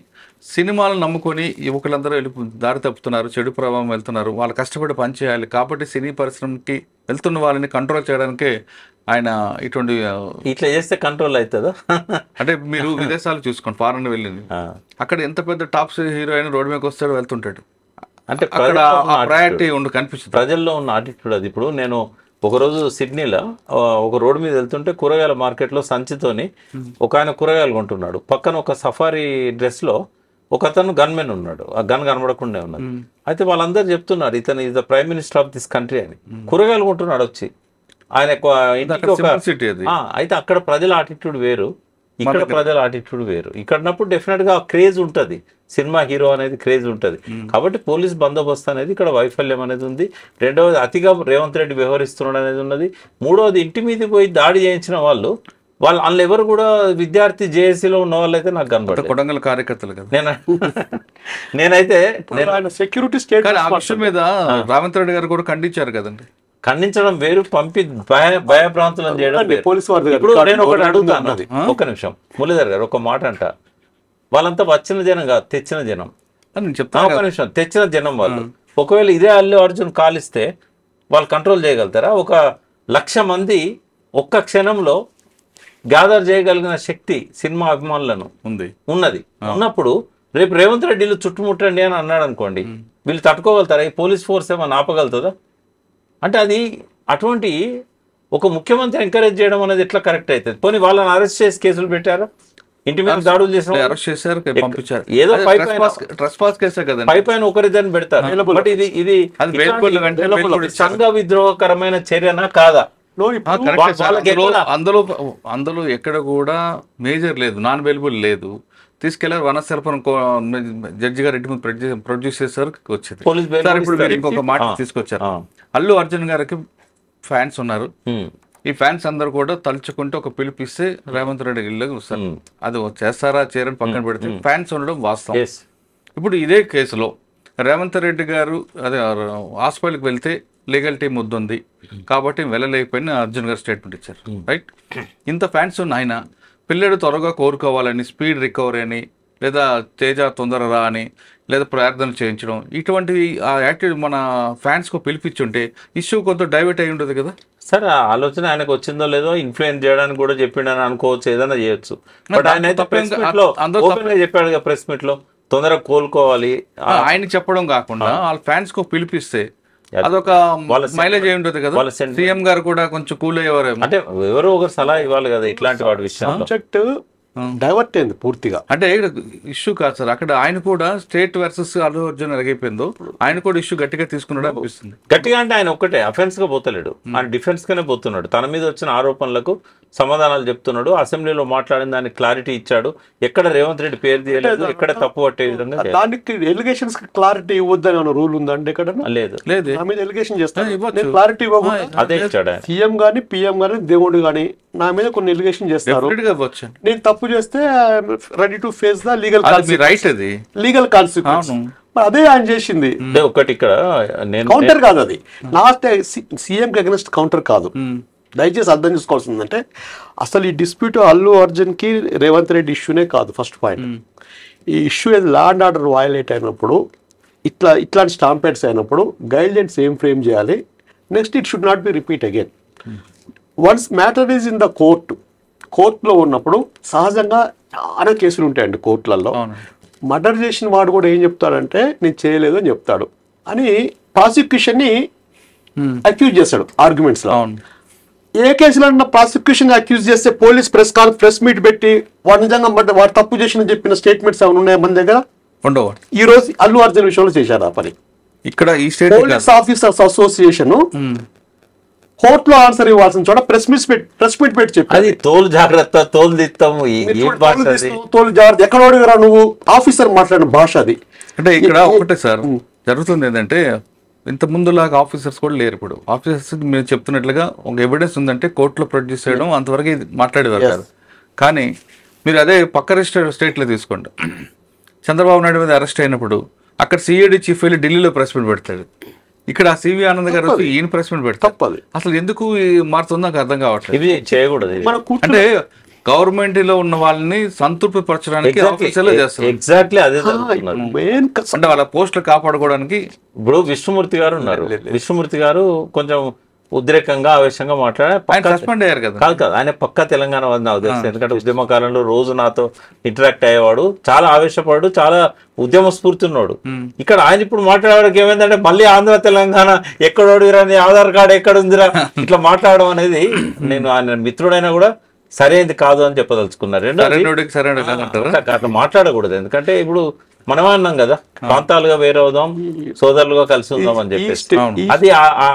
సినిమాలను నమ్ముకొని యువకులందరూ దారి తప్పుతున్నారు, చెడు ప్రభావం వెళ్తున్నారు, వాళ్ళు కష్టపడి పనిచేయాలి. కాబట్టి సినీ పరిశ్రమకి వెళ్తున్న వాళ్ళని కంట్రోల్ చేయడానికే ఆయన ఇటువంటి ఇట్లా చేస్తే కంట్రోల్ అవుతుందా? అంటే మీరు విదేశాలు చూసుకోండి, ఫారెన్ వెళ్ళింది, అక్కడ ఎంత పెద్ద టాప్ హీరో అయినా రోడ్డు మీదకి వస్తాడు, వెళ్తుంటాడు. అంటే అక్కడ ప్రయారిటీ కనిపిస్తుంది, ప్రజల్లో ఉన్న ఆటిట్యూడ్ అది. ఇప్పుడు నేను ఒకరోజు సిడ్నీలో ఒక రోడ్డు మీద వెళ్తుంటే కూరగాయల మార్కెట్లో సంచితోని ఒక ఆయన కూరగాయలు కొంటున్నాడు, పక్కన ఒక సఫారీ డ్రెస్లో ఒక అతను గన్మెన్ ఉన్నాడు, ఆ గన్ కనబడకుండా ఉన్నది. అయితే వాళ్ళందరూ చెప్తున్నారు ఇతను is the prime minister of this country అని. కూరగాయలు కొంటున్నాడు వచ్చి ఆయన అయితే అక్కడ ప్రజల ఆటిట్యూడ్ వేరు, ఇక్కడ ప్రజల ఆటిట్యూడ్ వేరు. ఇక్కడన్నప్పుడు డెఫినెట్ గా క్రేజ్ ఉంటుంది, సినిమా హీరో అనేది క్రేజ్ ఉంటుంది. కాబట్టి పోలీస్ బందోబస్తు అనేది ఇక్కడ వైఫల్యం అనేది ఉంది. రెండవది అతిగా రేవంత్ రెడ్డి వ్యవహరిస్తున్నాడు అనేది ఉన్నది. మూడవది ఇంటి మీద పోయి దాడి చేయించిన వాళ్ళు వాళ్ళు ఎవరు కూడా విద్యార్థి జేఏసీలో ఉన్న వాళ్ళు అయితే నాకు కనబడతారు, కొడంగల్ కార్యకర్తలు కదా. నేనైతే సెక్యూరిటీ స్టేట్ ఆ విషయం మీద రేవంత్ రెడ్డి గారు కూడా ఖండించారు కదండి. ఖండించడం వేరు, పంపి భయభ్రాంతులను చేయడం వేరు. ఇప్పుడు నేను ఒకటి అడుగుతాను, ఒక్క నిమిషం మురళీధర్ గారు ఒక మాట అంట, వాళ్ళంతా వచ్చిన జనం కాదు, తెచ్చిన జనం. ఒక నిమిషం, తెచ్చిన జనం వాళ్ళు. ఒకవేళ ఇదే అల్లు అర్జున్ కాలిస్తే వాళ్ళు కంట్రోల్ చేయగలుగుతారా? 1,00,000 మంది ఒక్క క్షణంలో గ్యాదర్ చేయగలిగిన శక్తి సినిమా అభిమానులను ఉన్నది. ఉన్నప్పుడు రేపు రేవంత్ రెడ్డిలు చుట్టుముట్టండి అని అన్నాడు అనుకోండి, వీళ్ళు తట్టుకోగలుగుతారా? ఈ పోలీస్ ఫోర్స్ ఏమన్నా ఆపగలుగుతుందా? అంటే అది అటువంటి ఒక ముఖ్యమంత్రి ఎంకరేజ్ చేయడం అనేది ఎట్లా కరెక్ట్ అవుతుంది? పోనీ వాళ్ళని అరెస్ట్ చేసి కేసులు పెట్టారు, ఇంటి మీద దాడులు చేసిన అరెస్ట్ చేశారు, పంపించారు. ఏదో పై పైన ఒకరిద్దరిని పెడతారు. బట్ ఇది సంఘ విద్రోహకరమైన చర్యనా కాదా? అందులో ఎక్కడ కూడా మేజర్ లేదు, నాన్ అవైలబుల్ లేదు. తీసుకెళ్లారు వనస్థలపురం జడ్జి గారు ఇంటి ముందు ప్రొడ్యూస్ చేశారు, వచ్చింది. ఇప్పుడు మీరు ఇంకొక మాట తీసుకొచ్చారు, అల్లు అర్జున్ గారికి ఫ్యాన్స్ ఉన్నారు. ఈ ఫ్యాన్స్ అందరు కూడా తలుచుకుంటే ఒక పిలిపిస్తే రేవంత్ రెడ్డి ఇళ్ళకి వస్తారు. అది చేస్తారా చేయరని పక్కన పెడితే ఫ్యాన్స్ ఉండడం వాస్తవం. ఇప్పుడు ఇదే కేసులో రేవంత్ రెడ్డి గారు అదే హాస్పిటల్కి వెళ్తే లీగల్ టీం వద్దుంది కాబట్టి వెళ్ళలేకపోయిన అర్జున్ గారు స్టేట్మెంట్ ఇచ్చారు. రైట్, ఇంత ఫ్యాన్స్ ఉన్న ఆయన పిల్లడు త్వరగా కోరుకోవాలని, స్పీడ్ రికవరీ అని, లేదా తేజ తొందరరా అని, లేదా ప్రార్థన చేయించడం, ఇటువంటివి ఆ యాక్టివ్ మన ఫ్యాన్స్కు పిలిపించుంటే ఇష్యూ కొంత డైవర్ట్ అయి ఉంటుంది కదా. సరే, ఆలోచన ఆయనకు వచ్చిందో లేదో ఇన్ఫ్లుయెన్స్ చేయడానికి కూడా చెప్పిండని అనుకోవచ్చు, ఏదైనా చేయొచ్చు. బట్ ఆయన అయితే ప్రెస్ మీట్ లో ఓపెన్ గా చెప్పాడు కదా, ప్రెస్ మీట్ లో తొందరగా కోలుకోవాలి ఆయన చెప్పడం కాకుండా వాళ్ళ ఫ్యాన్స్ కు పిలిపిస్తే అదొక మైలేజ్ అయి ఉంటుంది కదా. సీఎం గారు కూడా కొంచెం కూల్ అయ్యేవారు, అంటే ఎవరో ఒకరు సలహా ఇవ్వాలి కదా ఇట్లాంటి వాటి విషయం. సబ్జెక్ట్ డైవర్ట్ అయింది పూర్తిగా. అంటే ఇష్యూ కాదు సార్, అక్కడ ఆయన కూడా స్టేట్ వర్సెస్ అల్లు అర్జున్ ఎలాగైపోయిందో ఆయన కూడా ఇష్యూ గట్టిగా తీసుకున్నాడు అనిపిస్తుంది. గట్టిగా అంటే ఆయన ఒక్కటే అఫెన్స్ గా పోతలేడు, ఆయన డిఫెన్స్ గానే పోతున్నాడు. తన మీద వచ్చిన ఆరోపణలకు సమాధానాలు చెప్తున్నాడు, అసెంబ్లీలో మాట్లాడిన దానికి క్లారిటీ ఇచ్చాడు. ఎక్కడ రేవంత్ రెడ్డి పేరు తీయలేదు, ఎక్కడ తప్పు పట్టే విధంగా. దానికి ఎలిగేషన్స్ క్లారిటీ ఇవ్వద్దని రూల్ ఉందండి ఇక్కడ? లేదు, నా మీద ఎలిగేషన్ చేస్తాను, క్లారిటీ ఇవ్వకూడదు. అదే ఇచ్చాడు సీఎం గానీ పిఎం గానీ దేవుడు గానీ నా మీద కొన్ని ఎలిగేషన్ చేస్తారు, నేను తప్పు చేస్తే ready to face the legal consequence. అదే ఆయన చేసింది. ఒకటి ఇక్కడ కౌంటర్ కాదు, అది నా సీఎం కి అగెన్స్ట్ కౌంటర్ కాదు. దయచేసి అర్థం చేసుకోవాల్సిందంటే అసలు ఈ డిస్ప్యూట్ అల్లు అర్జున్ కి రేవంత్ రెడ్డి ఇష్యూనే కాదు. ఫస్ట్ పాయింట్, ఈ ఇష్యూ ఏది లా అండ్ ఆర్డర్ వయలేట్ అయినప్పుడు, ఇట్లాంటి స్టాంపేట్స్ అయినప్పుడు గైడ్ లైన్స్ ఏం ఫ్రేమ్ చేయాలి, next it should not be repeat again. Once matter is in the కోర్టులో ఉన్నప్పుడు సహజంగా చాలా కేసులు ఉంటాయండి కోర్టులలో. మర్డర్ చేసిన వాడు కూడా ఏం చెప్తాడంటే నేను చేయలేదు అని చెప్తాడు అని ప్రాసిక్యూషన్ ని అక్యూజ్ చేస్తాడు ఆర్గ్యుమెంట్స్ లో. ఏ కేసులో ప్రాసిక్యూషన్ అక్యూజ్ చేస్తే పోలీస్ ప్రెస్ మీట్ పెట్టి వాడు నిజంగా వాడు తప్పు చేసిన చెప్పిన స్టేట్మెంట్స్ ఏమైనా ఉన్నాయా మన దగ్గర? ఉండవు. ఈ రోజు అల్లు అర్జున్ విషయంలో చేశారు ఆ పని. ఇక్కడ ఈ స్టేట్ పోలీస్ ఆఫీసర్స్ అసోసియేషన్ కోర్టులో ఆన్సర్ ఇవ్వాల్సిన చోట ప్రెస్ మీట్ పెట్టి చెప్పి అది తోలు జాగ్రత్త, తోలు దిత్తాము, తోలు జాగ్రత్త ఎక్కడ అడిగారా నువ్వు? ఆఫీసర్ మాట్లాడిన భాష అది. అంటే ఇక్కడ ఒకటే సార్ జరుగుతుంది ఏంటంటే ఇంత ముందులాగా ఆఫీసర్స్ కూడా లేరు. ఇప్పుడు ఆఫీసర్స్ మీరు చెప్తున్నట్లుగా ఒక ఎవిడెన్స్ ఉందంటే కోర్టులో ప్రొడ్యూస్ చేయడం అంతవరకు మాట్లాడేవారు కాదు. కానీ మీరు అదే పక్క స్టేట్లో తీసుకోండి, చంద్రబాబు నాయుడు మీద అరెస్ట్ అయినప్పుడు అక్కడ సిఐడి చీఫ్ వెళ్ళి ఢిల్లీలో ప్రెస్ మీట్ పెడతాడు, ఇక్కడ సివి ఆనంద్ గారు వచ్చి ఈయన ప్రెస్ మీట్ పెడతారు. అసలు ఎందుకు మారుతుందో నాకు అర్థం కావట్లేదు. ఇవి చేయకూడదు. అంటే గవర్నమెంట్ లో ఉన్న వాళ్ళని సంతృప్తి పరచడానికి ఆఫీసర్లు చేస్తారు. ఎగ్జాక్ట్లీ అదే జరుగుతున్నది. మెయిన్ అంటే వాళ్ళ పోస్టులు కాపాడుకోవడానికి. ఇప్పుడు విష్ణుమూర్తి గారు ఉన్నారు, విష్ణుమూర్తి గారు కొంచెం ఉద్రేకంగా ఆవేశంగా సస్పెండ్ అయ్యారు కదా. కాదు ఆయన పక్కా తెలంగాణ వాది నాకు తెలుసు, ఎందుకంటే ఉద్యమ కాలంలో రోజు నాతో ఇంటరాక్ట్ అయ్యేవాడు, చాలా ఆవేశపడు, చాలా ఉద్యమ స్ఫూర్తి ఉన్నాడు. ఇక్కడ ఆయన ఇప్పుడు మాట్లాడడానికి ఏమైందంటే మళ్ళీ ఆంధ్ర తెలంగాణ ఎక్కడోడిరా, నీ ఆధార్ కార్డు ఎక్కడ ఉందిరా, ఇట్లా మాట్లాడడం అనేది నేను ఆయన మిత్రుడైనా కూడా సరైనది కాదు అని చెప్పదలుచుకున్నారు. అట్లా మాట్లాడకూడదు, ఎందుకంటే ఇప్పుడు మనమే అన్నాం కదా, ప్రాంతాలుగా వేరే అవుదాం, సోదరులుగా కలిసి ఉందాం అని చెప్పేసి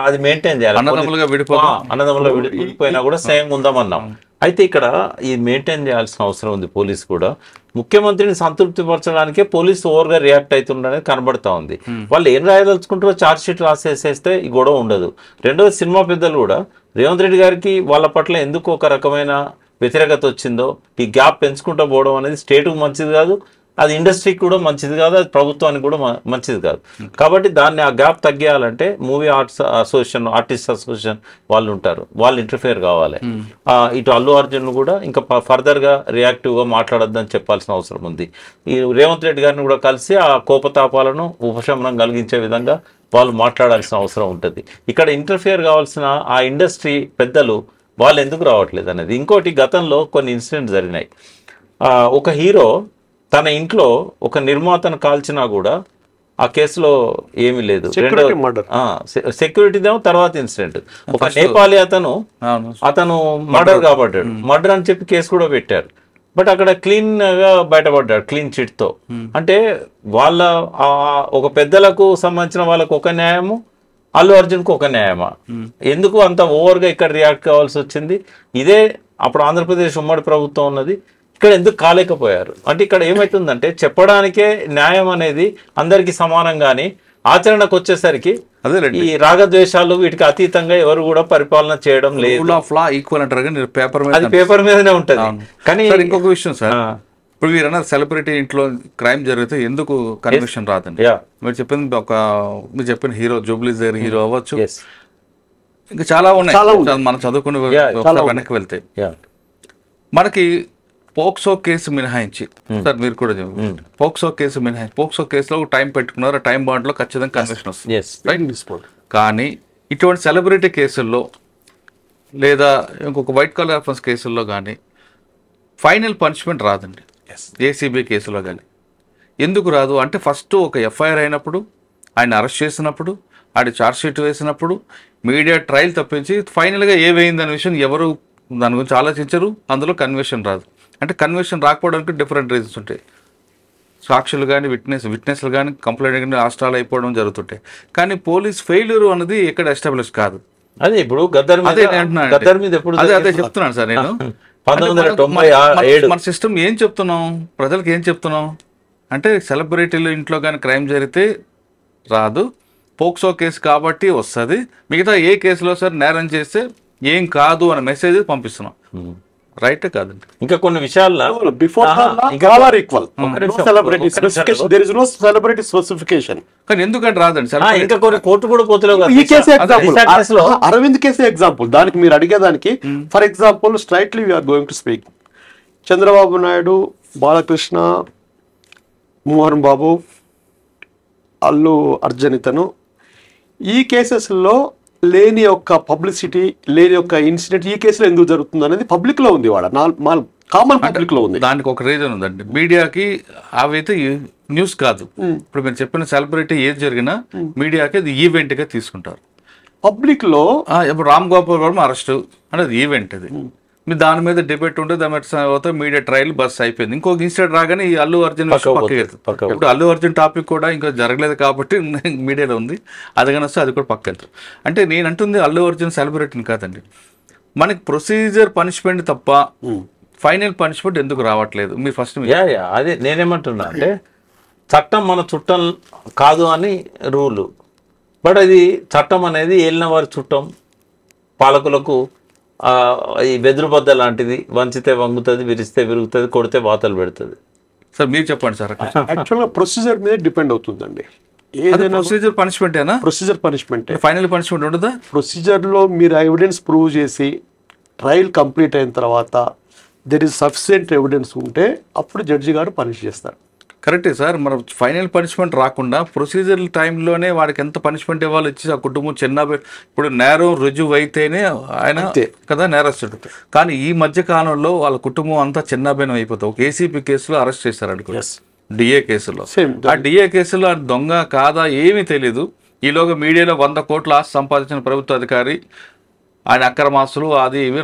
అది మెయింటైన్ చేయాలి. అన్నదమ్ములుగా విడిపోయినా కూడా సేమ్ ఉందాం అన్నాం. అయితే ఇక్కడ ఈ మెయింటైన్ చేయాల్సిన అవసరం ఉంది. పోలీసు కూడా ముఖ్యమంత్రిని సంతృప్తి పరచడానికే పోలీసు ఓవర్గా రియాక్ట్ అవుతుండనేది కనబడతా ఉంది. వాళ్ళు ఏం రాయదలుచుకుంటారో ఛార్జ్ షీట్ రాసేసేస్తే ఈ గొడవ ఉండదు. రెండోది సినిమా పెద్దలు కూడా రేవంత్ రెడ్డి గారికి వాళ్ళ పట్ల ఎందుకు ఒక రకమైన వ్యతిరేకత వచ్చిందో, ఈ గ్యాప్ పెంచుకుంటూ పోవడం అనేది స్టేట్కు మంచిది కాదు, అది ఇండస్ట్రీకి కూడా మంచిది కాదు, అది ప్రభుత్వానికి కూడా మంచిది కాదు. కాబట్టి దాన్ని ఆ గ్యాప్ తగ్గియాలంటే మూవీ ఆర్టిస్ట్ అసోసియేషన్ వాళ్ళు ఉంటారు, వాళ్ళు ఇంటర్ఫియర్ కావాలి. ఇటు అల్లు అర్జున్ కూడా ఇంకా ఫర్దర్గా రియాక్టివ్గా మాట్లాడొద్దని చెప్పాల్సిన అవసరం ఉంది. ఈ రేవంత్ రెడ్డి గారిని కూడా కలిసి ఆ కోపతాపాలను ఉపశమనం కలిగించే విధంగా వాళ్ళు మాట్లాడాల్సిన అవసరం ఉంటుంది. ఇక్కడ ఇంటర్ఫియర్ కావాల్సిన ఆ ఇండస్ట్రీ పెద్దలు వాళ్ళు ఎందుకు రావట్లేదు అనేది. ఇంకోటి, గతంలో కొన్ని ఇన్సిడెంట్స్ జరిగినాయి. ఒక హీరో తన ఇంట్లో ఒక నిర్మాతను కాల్చినా కూడా ఆ కేసులో ఏమీ లేదు. సెక్యూరిటీదేమో తర్వాత ఇన్సిడెంట్. ఒక నేపాలీ అతను మర్డర్ కాబడ్డాడు, మర్డర్ అని చెప్పి కేసు కూడా పెట్టారు. బట్ అక్కడ క్లీన్ గా బయటపడ్డాడు, క్లీన్ చిట్ తో. అంటే వాళ్ళ ఒక పెద్దలకు సంబంధించిన వాళ్ళకు ఒక న్యాయము, అల్లు అర్జున్కు ఒక న్యాయమా? ఎందుకు అంత ఓవర్గా ఇక్కడ రియాక్ట్ కావాల్సి వచ్చింది? ఇదే అప్పుడు ఆంధ్రప్రదేశ్ ఉమ్మడి ప్రభుత్వం ఉన్నది, ఇక్కడ ఎందుకు కాలేకపోయారు? అంటే ఇక్కడ ఏమవుతుందంటే చెప్పడానికే న్యాయం అనేది అందరికీ సమానంగానే ఆచరణకు వచ్చేసరికి ఈ రాగద్వేషాలు వీటికి అతీతంగా ఎవరు కూడా పరిపాలన చేయడం లేదు. అది పేపర్ మీదనే ఉంటది. కానీ ఇంకొక విషయం సార్, ఇప్పుడు మీరు అన్నారు సెలబ్రిటీ ఇంట్లో క్రైమ్ జరిగితే ఎందుకు కన్విక్షన్ రాదండి. మీరు చెప్పిన హీరో జూబ్లీ దగ్గర హీరో అవ్వచ్చు, ఇంకా చాలా ఉన్నాయి మనం చదువుకుని వెనక్కి వెళ్తే. మనకి పోక్సో కేసు మినహాయించి, సార్ మీరు కూడా పోక్సో కేసు మినహాయించి, పోక్సో కేసులో టైం పెట్టుకున్నారు, టైం బాండ్ లో ఖచ్చితంగా కన్విక్షన్ వస్తుంది. కానీ ఇటువంటి సెలబ్రిటీ కేసుల్లో లేదా ఇంకొక వైట్ కాలర్ అఫెన్స్ కేసుల్లో కానీ ఫైనల్ పనిష్మెంట్ రాదండి. ఏసీబీ కేసులో కానీ ఎందుకు రాదు అంటే, ఫస్ట్ ఒక ఎఫ్ఐఆర్ అయినప్పుడు, ఆయన అరెస్ట్ చేసినప్పుడు, ఆయన ఛార్జ్ షీట్ వేసినప్పుడు మీడియా ట్రయల్ తప్పించి ఫైనల్గా ఏమైందనే విషయం ఎవరు దాని గురించి ఆలోచించరు, అందులో కన్విక్షన్ రాదు. అంటే కన్విక్షన్ రాకపోవడానికి డిఫరెంట్ రీజన్స్ ఉంటాయి. సాక్షులు కానీ విట్నెస్లు కానీ కంప్లైంట్ కానీ రాష్ట్రాలు అయిపోవడం జరుగుతుంటాయి. కానీ పోలీస్ ఫెయిల్యూర్ అనేది ఎక్కడ ఎస్టాబ్లిష్ కాదు. అదే ఇప్పుడు అదే చెప్తున్నాను సార్ నేను. 1997 మన సిస్టమ్ ఏం చెప్తున్నాం, ప్రజలకు ఏం చెప్తున్నాం అంటే, సెలబ్రిటీలు ఇంట్లో కానీ క్రైమ్ జరిగితే రాదు, పోక్సో కేసు కాబట్టి వస్తుంది, మిగతా ఏ కేసులో సార్ నేరం చేస్తే ఏం కాదు అనే మెసేజ్ పంపిస్తున్నాం. రైట్ కాదండి. ఇంకా కొన్ని విషయాల్లో కానీ ఎందుకంటే రాదండి. ఇంకా కొన్ని కోర్టు కూడా పోతలేవు. అరవింద్ కేసే ఎగ్జాంపుల్ దానికి మీరు అడిగేదానికి. For example straightly we're going to speak, Chandrababu Naidu, Balakrishna, Mohan Babu, Allu Arjun, ఇతను ఈ కేసెస్లో లేని యొక్క పబ్లిసిటీ, లేని యొక్క ఇన్సిడెంట్ ఈ కేసులో ఎందుకు జరుగుతుంది అనేది పబ్లిక్ లో ఉంది, కామన్ పబ్లిక్ లో ఉంది. దానికి ఒక రీజన్ ఉందండి. మీడియాకి అవైతే న్యూస్ కాదు. ఇప్పుడు మీరు చెప్పిన సెలబ్రిటీ ఏది జరిగినా మీడియాకి అది ఈవెంట్ గా తీసుకుంటారు. పబ్లిక్ లో ఇప్పుడు రామ్ గోపాల్ వర్మ అరెస్ట్ అంటే అది ఈవెంట్. అది మీ దాని మీద డిబేట్ ఉంటే దాని మీద మీడియా ట్రయల్ బస్ అయిపోయింది. ఇంకొక ఇన్సిడెంట్ రాగానే ఈ అల్లు అర్జున్ పక్కకి వెళ్తుంది. ఇప్పుడు అల్లు అర్జున్ టాపిక్ కూడా ఇంకా జరగలేదు కాబట్టి మీడియాలో ఉంది, అది కానీ వస్తే అది కూడా పక్క వెళ్తుంది. అంటే నేను అంటుంది అల్లు అర్జున్ సెలబ్రిటీని కాదండి, మనకి ప్రొసీజర్ పనిష్మెంట్ తప్ప ఫైనల్ పనిష్మెంట్ ఎందుకు రావట్లేదు? మీరు ఫస్ట్ అదే నేనేమంటున్నా అంటే, చట్టం మన చుట్టం కాదు అని రూలు, బట్ అది చట్టం అనేది ఏలిన వారి చుట్టం, పాలకులకు ఈ బెదురుబద్ద లాంటిది, వంచితే వంగుతుంది, విరిస్తే విరుగుతుంది, కొడితే వాతలు పెడుతుంది. సార్ మీరు చెప్పండి సార్. యాక్చువల్గా ప్రొసీజర్ మీద డిపెండ్ అవుతుందండి. ఏదైనా ప్రొసీజర్ పనిష్మెంటేనా? Procedure punishment. ఫైనల్ పనిష్మెంట్ ఉండదా? ప్రొసీజర్లో మీరు ఎవిడెన్స్ ప్రూవ్ చేసి ట్రయల్ కంప్లీట్ అయిన తర్వాత దెర్ ఇస్ సఫిషియెంట్ ఎవిడెన్స్ ఉంటే అప్పుడు జడ్జి గారు పనిష్ చేస్తారు. కరెక్టే సార్. మన ఫైనల్ పనిష్మెంట్ రాకుండా ప్రొసీజర్ టైంలోనే వాడికి ఎంత పనిష్మెంట్ ఇవ్వాలో ఇచ్చి ఆ కుటుంబం ఇప్పుడు నేరం రుజువు అయితేనే ఆయన కదా నేరస్తుడు. కానీ ఈ మధ్య కాలంలో వాళ్ళ కుటుంబం అంతా చిన్నాభిన్నం అయిపోతుంది. ఒక ఏసీపీ కేసులో అరెస్ట్ చేశారు అనుకో, డిఏ కేసులో. ఆ డిఏ కేసులో దొంగ కాదా ఏమీ తెలీదు. ఈలోగా మీడియాలో 100 కోట్ల ఆస్తి సంపాదించిన ప్రభుత్వ అధికారి, ఆయన అక్రమాస్తులు అది ఇవి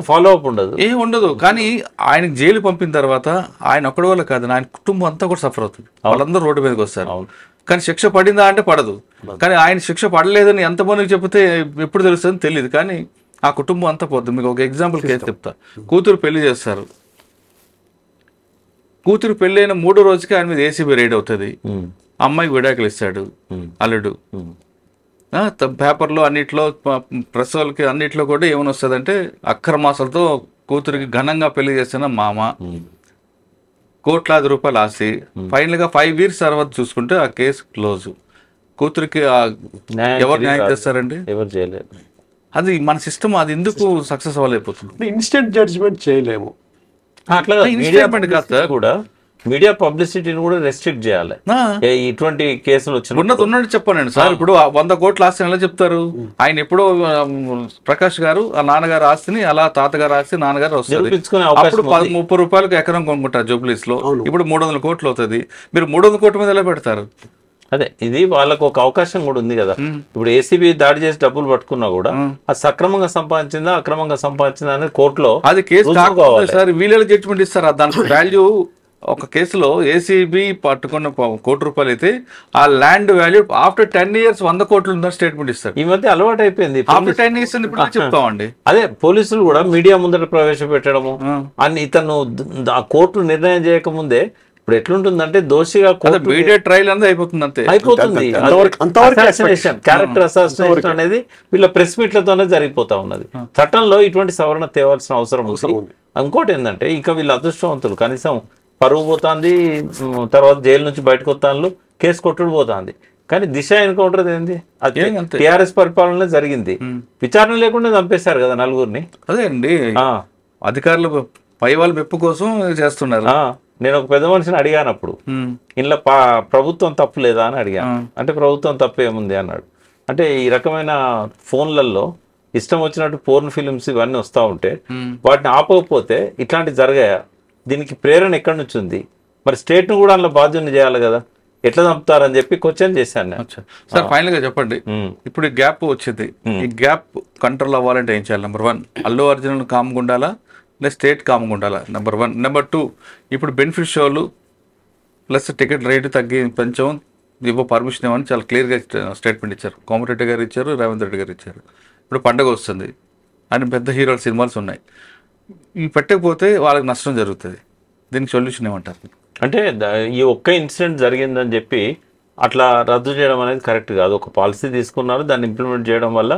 ఫాలో అప్ ఉండదు, ఏం ఉండదు. కానీ ఆయనకి జైలు పంపిన తర్వాత ఆయన ఒక్కడి వల్ల కాదు, ఆయన కుటుంబం అంతా కూడా సఫర్ అవుతుంది. వాళ్ళందరూ రోడ్డు మీదకి వస్తారు. కానీ శిక్ష పడిందా అంటే పడదు. కానీ ఆయన శిక్ష పడలేదని ఎంతమందికి చెప్తే ఎప్పుడు తెలుస్తుందని తెలియదు. కానీ ఆ కుటుంబం అంతా పోతుంది. మీకు ఒక ఎగ్జాంపుల్ కేసు చెప్తా. కూతురు పెళ్లి చేస్తారు. కూతురు పెళ్ళైన 3వ రోజుకి ఆయన మీద ఏసీబీ రైడ్ అవుతుంది. అమ్మాయికి విడాకులు ఇస్తాడు అల్లుడు. పేపర్లో అన్నిట్లో ప్రెస్ వాళ్ళకి అన్నిట్లో కూడా ఏమని వస్తుందంటే అక్రమాసాలతో కూతురికి ఘనంగా పెళ్లి చేసిన మామ, కోట్లాది రూపాయలు ఆస్తి. ఫైనల్గా 5 years తర్వాత చూసుకుంటే ఆ కేసు క్లోజ్. కూతురికి ఎవరు న్యాయం చేస్తారండి? ఎవరు చేయలేరు. అది మన సిస్టమ్, అది ఎందుకు సక్సెస్ అవ్వలేకపోతుంది? ఇన్స్టెంట్ జడ్జిమెంట్ చేయలేము. అట్లా ఇన్స్టెంట్ కాదు కూడా మీడియా పబ్లిసిటీని కూడా రెస్ట్రిక్ట్ చేయాలి. ఇటువంటి కేసులు ఉన్నట్టు చెప్పానండి సార్. ఇప్పుడు 100 కోట్ల ఆస్తిని ఎలా చెప్తారు? ఆయన ఎప్పుడో ప్రకాష్ గారు ఆ నాన్నగారు ఆస్తిని అలా తాతగారు ఆస్తి నాన్నగారు వస్తుంది. అప్పుడు 30 రూపాయలకు ఎకరం కొనుక్కుంటారు జూబ్లీస్ లో. ఇప్పుడు 300 కోట్లు అవుతుంది. మీరు 300 కోట్ల మీద ఎలా పెడతారు? అదే ఇది వాళ్ళకు ఒక అవకాశం కూడా ఉంది కదా. ఇప్పుడు ఏసీబీ దాడి చేసి డబ్బులు పట్టుకున్నా కూడా అది సక్రమంగా సంపాదించిందా అక్రమంగా సంపాదించిందా అనేది కోర్టులో అది కేసు కావాలి సార్. వీళ్ళ జడ్జిమెంట్ ఇస్తారు. దానికి వాల్యూ ఒక కేసులో ఏసీబీ పట్టుకున్న ₹1 అయితే ఆ ల్యాండ్ వాల్యూ ఆఫ్టర్ 10 years 100 కోట్లు ఉందని స్టేట్మెంట్ ఇస్తారు. ఈ మధ్య అలవాటు అయిపోయింది. ఆఫ్టర్ 10 years ఇప్పుడు చెప్తామండి. అదే పోలీసులు కూడా మీడియా ముందర ప్రవేశపెట్టడము అని ఇతను ఆ కోర్టు నిర్ణయం చేయకముందే ఇప్పుడు ఎట్లుంటుందంటే దోషిగా మీడియా ట్రయల్ అనేది అయిపోతుంది. అంతే అయిపోతుంది. క్యారెక్టర్ అసాసినేషన్ అనేది వీళ్ళ ప్రెస్ మీట్లతోనే జరిగిపోతా ఉన్నది. చట్టంలో ఇటువంటి సవరణ తేవాల్సిన అవసరం ఉంది. ఇంకోటి ఏంటంటే ఇంకా వీళ్ళ అదృష్టవంతులు, కనీసం పరువు పోతుంది, తర్వాత జైలు నుంచి బయటకు వస్తాను, కేసు కొట్టుడు పోతుంది. కానీ దిశ ఎన్కౌంటర్ ఏంది? అది టిఆర్ఎస్ పరిపాలన జరిగింది. విచారణ లేకుండా చంపేశారు కదా 4గురిని. అదే అండి, అధికారులు పై వాళ్ళ మెప్పు కోసం చేస్తున్నారు. నేను ఒక పెద్ద మనిషిని అడిగాను అప్పుడు, ఇంట్లో ప్రభుత్వం తప్పు లేదా అని అడిగాను. అంటే ప్రభుత్వం తప్పు ఏముంది అన్నాడు. అంటే ఈ రకమైన ఫోన్లలో ఇష్టం వచ్చినట్టు పోర్న్ ఫిలిమ్స్ ఇవన్నీ వస్తూ ఉంటే వాటిని ఆపకపోతే ఇట్లాంటివి జరిగాయా? దీనికి ప్రేరణ ఎక్కడి నుంచి ఉంది? మరి స్టేట్ను కూడా అందులో బాధ్యత చేయాలి కదా. ఎట్లా చంపుతారని చెప్పి క్వశ్చన్ చేశాను సార్. ఫైనల్ గా చెప్పండి, ఇప్పుడు ఈ గ్యాప్ వచ్చింది, ఈ గ్యాప్ కంట్రోల్ అవ్వాలంటే ఏం చేయాలి? నెంబర్ 1, అల్లు అర్జున్ కామ్గా ఉండాలా, లేదా స్టేట్ కామ్గా ఉండాలా? నెంబర్ 1. నెంబర్ 2, ఇప్పుడు బెనిఫిట్ షోలు ప్లస్ టికెట్ రేటు పెంచం పర్మిషన్ ఇవ్వని చాలా క్లియర్గా స్టేట్మెంట్ ఇచ్చారు. కోమటిరెడ్డి గారు ఇచ్చారు, రేవంత్ రెడ్డి గారు ఇచ్చారు. ఇప్పుడు పండగ వస్తుంది అని పెద్ద హీరోల సినిమాలు ఉన్నాయి. ఇవి పెట్టకపోతే వాళ్ళకి నష్టం జరుగుతుంది. దీనికి సొల్యూషన్ ఏమంటారు? అంటే ఈ ఒక్క ఇన్సిడెంట్ జరిగిందని చెప్పి అట్లా రద్దు చేయడం అనేది కరెక్ట్ కాదు. ఒక పాలసీ తీసుకున్నారు, దాన్ని ఇంప్లిమెంట్ చేయడం వల్ల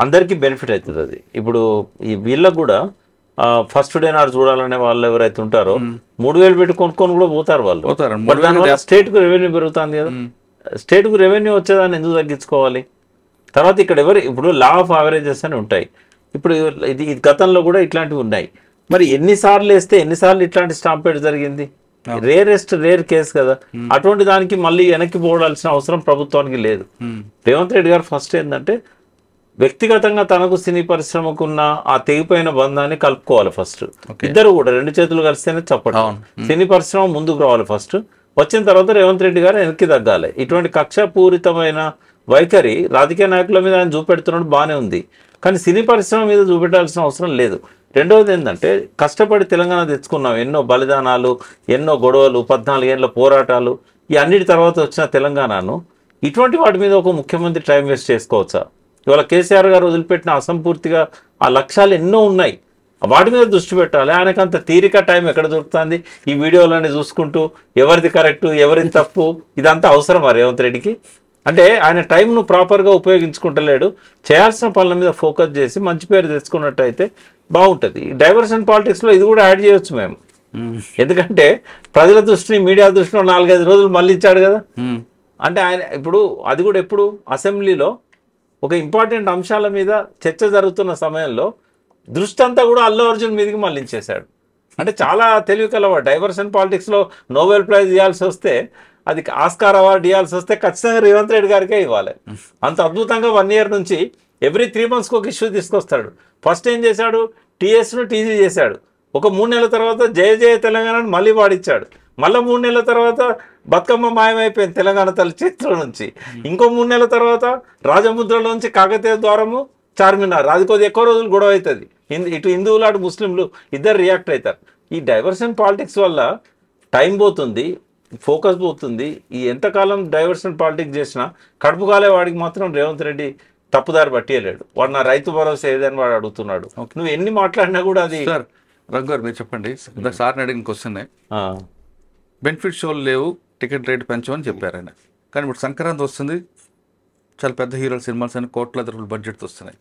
అందరికీ బెనిఫిట్ అవుతుంది. అది ఇప్పుడు ఈ వీళ్ళకు కూడా ఫస్ట్ డే నాడు చూడాలనే వాళ్ళు ఎవరైతే ఉంటారో 3000 పెట్టి కొనుక్కొని కూడా పోతారు వాళ్ళు. దానివల్ల స్టేట్ కు రెవెన్యూ పెరుగుతుంది కదా. స్టేట్ కు రెవెన్యూ వచ్చేదాన్ని ఎందుకు తగ్గించుకోవాలి? తర్వాత ఇక్కడ ఇప్పుడు లా ఆఫ్ యావరేజెస్ అని ఉంటాయి. ఇప్పుడు ఇది గతంలో కూడా ఇట్లాంటివి ఉన్నాయి. మరి ఎన్నిసార్లు వేస్తే ఎన్నిసార్లు ఇట్లాంటి స్టాంపేడ్ జరిగింది? రేర్ కేసు కదా. అటువంటి దానికి మళ్ళీ వెనక్కి పోవాల్సిన అవసరం ప్రభుత్వానికి లేదు. రేవంత్ రెడ్డి గారు ఫస్ట్ ఏంటంటే వ్యక్తిగతంగా తనకు సినీ పరిశ్రమకున్న ఆ తెగిపోయిన బంధాన్ని కలుపుకోవాలి. ఫస్ట్ ఇద్దరు కూడా 2 చేతులు కలిస్తేనే చెప్పడం. సినీ పరిశ్రమ ముందుకు రావాలి ఫస్ట్. వచ్చిన తర్వాత రేవంత్ రెడ్డి గారు వెనక్కి తగ్గాలి. ఇటువంటి కక్షపూరితమైన వైఖరి రాజకీయ నాయకుల మీద ఆయన చూపెడుతున్నాడు, బాగానే ఉంది. కానీ సినీ పరిశ్రమ మీద చూపెట్టాల్సిన అవసరం లేదు. రెండవది ఏంటంటే కష్టపడి తెలంగాణ తెచ్చుకున్నాం, ఎన్నో బలిదానాలు, ఎన్నో గొడవలు, 14 ఏళ్ళ పోరాటాలు, ఈ అన్నిటి తర్వాత వచ్చిన తెలంగాణను ఇటువంటి వాటి మీద ఒక ముఖ్యమంత్రి టైం వేస్ట్ చేసుకోవచ్చా? ఇవాళ కేసీఆర్ గారు వదిలిపెట్టిన అసంపూర్తిగా ఆ లక్ష్యాలు ఎన్నో ఉన్నాయి, వాటి మీద దృష్టి పెట్టాలి. ఆయనకంత తీరిక టైం ఎక్కడ దొరుకుతుంది? ఈ వీడియోలన్నీ చూసుకుంటూ ఎవరిది కరెక్టు ఎవరిది తప్పు ఇదంతా అవసరమా రేవంత్ రెడ్డికి? అంటే ఆయన టైంను ప్రాపర్గా ఉపయోగించుకుంటలేడు. చేయాల్సిన పనుల మీద ఫోకస్ చేసి మంచి పేరు తెచ్చుకున్నట్టయితే బాగుంటుంది. డైవర్షన్ పాలిటిక్స్లో ఇది కూడా యాడ్ చేయొచ్చు మేము. ఎందుకంటే ప్రజల దృష్టిని మీడియా దృష్టిలో 4-5 రోజులు మళ్ళీ ఇచ్చాడు కదా. అంటే ఆయన ఇప్పుడు అది కూడా ఎప్పుడు అసెంబ్లీలో ఒక ఇంపార్టెంట్ అంశాల మీద చర్చ జరుగుతున్న సమయంలో దృష్టి అంతా కూడా అల్లు అర్జున్ మీదకి మళ్ళించేశాడు. అంటే చాలా తెలివి కలవాడు. డైవర్షన్ పాలిటిక్స్లో నోబెల్ ప్రైజ్ ఇవ్వాల్సి వస్తే, అది ఆస్కార్ అవార్డు ఇవ్వాల్సి వస్తే ఖచ్చితంగా రేవంత్ రెడ్డి గారికే ఇవ్వాలి. అంత అద్భుతంగా 1 year నుంచి ఎవ్రీ 3 monthsకి ఒక ఇష్యూ తీసుకొస్తాడు. ఫస్ట్ ఏం చేశాడు, టీఎస్ను టీజీ చేశాడు. ఒక 3 నెలల తర్వాత జయ జయ తెలంగాణను మళ్ళీ వాడిచ్చాడు. మళ్ళీ 3 నెలల తర్వాత బతుకమ్మ మాయమైపోయింది తెలంగాణ తల్లి చేతిలో నుంచి. ఇంకో 3 నెలల తర్వాత రాజముద్రలోంచి కాకతీయ ద్వారము చార్మినార్, అది కొద్ది ఎక్కువ రోజులు గొడవ అవుతుంది. ఇటు హిందువులు అటు ముస్లింలు ఇద్దరు రియాక్ట్ అవుతారు. ఈ డైవర్షన్ పాలిటిక్స్ వల్ల టైం పోతుంది, ఫోకస్ పోతుంది. ఈ ఎంతకాలం డైవర్షన్ పాలిటిక్స్ చేసినా కడుపు కాలే వాడికి మాత్రం రేవంత్ రెడ్డి తప్పుదారి పట్టియలేడు. వాడు నా రైతు భరోసా ఏదని వాడు అడుగుతున్నాడు. నువ్వు ఎన్ని మాట్లాడినా కూడా అది. సార్ రఘు గారు మీరు చెప్పండి, సార్ని అడిగిన క్వశ్చన్, బెనిఫిట్ షోలు లేవు, టికెట్ రేట్ పెంచమని చెప్పారు ఆయన. కానీ ఇప్పుడు సంక్రాంతి వస్తుంది, చాలా పెద్ద హీరోల సినిమాస్ అని కోట్ల బడ్జెట్తో వస్తున్నాయి.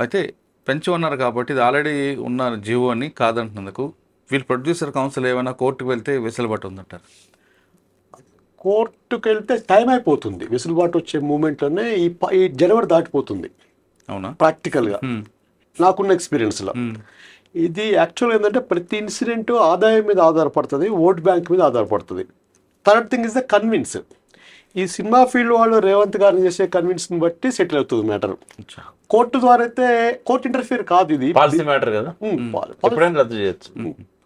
అయితే పెంచమన్నారు కాబట్టి ఇది ఆల్రెడీ ఉన్న జీవో అని కాదంటున్నందుకు వీళ్ళు ప్రొడ్యూసర్ కౌన్సిల్ ఏమైనా కోర్టుకు వెళ్తే వెసులుబాటు ఉందంటారు? కోర్టుకు వెళ్తే టైం అయిపోతుంది. వెసులుబాటు వచ్చే మూమెంట్లోనే ఈ జనవరి దాటిపోతుంది. అవునా? ప్రాక్టికల్గా నాకున్న ఎక్స్పీరియన్స్లో ఇది యాక్చువల్గా ఏంటంటే ప్రతి ఇన్సిడెంట్ ఆదాయం మీద ఆధారపడుతుంది, ఓట్ బ్యాంక్ మీద ఆధారపడుతుంది. Third thing is the convince. ఈ సినిమా ఫీల్డ్ వాళ్ళు రేవంత్ గారిని చేసే కన్విన్స్ని బట్టి సెటిల్ అవుతుంది మ్యాటర్. కోర్టు ద్వారా అయితే కోర్టు ఇంటర్ఫియర్ కాదు, ఇది పాలసీ మ్యాటర్ కదా, ఎప్పుడైనా రద్దు చేయొచ్చు.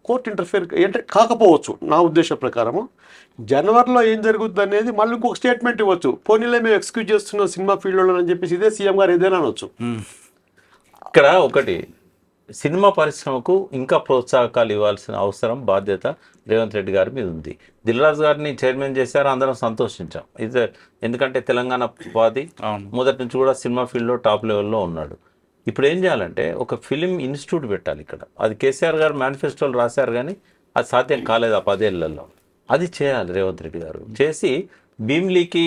కోర్టు ఇంటర్ఫియర్ అంటే కాకపోవచ్చు నా ఉద్దేశం ప్రకారము. జనవరిలో ఏం జరుగుతుంది అనేది మళ్ళీ ఇంకొక స్టేట్మెంట్ ఇవ్వచ్చు, పోనీలే మేము ఎక్స్క్యూజ్ చేస్తున్నాం సినిమా ఫీల్డ్లో అని చెప్పేసి ఇదే సీఎం గారు ఏదైనా అనొచ్చు. ఇక్కడ ఒకటి, సినిమా పరిశ్రమకు ఇంకా ప్రోత్సాహకాలు ఇవ్వాల్సిన అవసరం, బాధ్యత రేవంత్ రెడ్డి గారి మీద ఉంది. దిల్ రాజు గారిని చైర్మన్ చేశారు, అందరం సంతోషించాం. ఇది ఎందుకంటే తెలంగాణ వాది, మొదటి నుంచి కూడా సినిమా ఫీల్డ్లో టాప్ లెవెల్లో ఉన్నాడు. ఇప్పుడు ఏం చేయాలంటే ఒక ఫిలిం ఇన్స్టిట్యూట్ పెట్టాలి ఇక్కడ. అది కేసీఆర్ గారు మేనిఫెస్టోలు రాశారు, కానీ అది సాధ్యం కాలేదు ఆ 10 ఏళ్లలో. అది చేయాలి రేవంత్ రెడ్డి గారు. చేసి భీమ్లీకి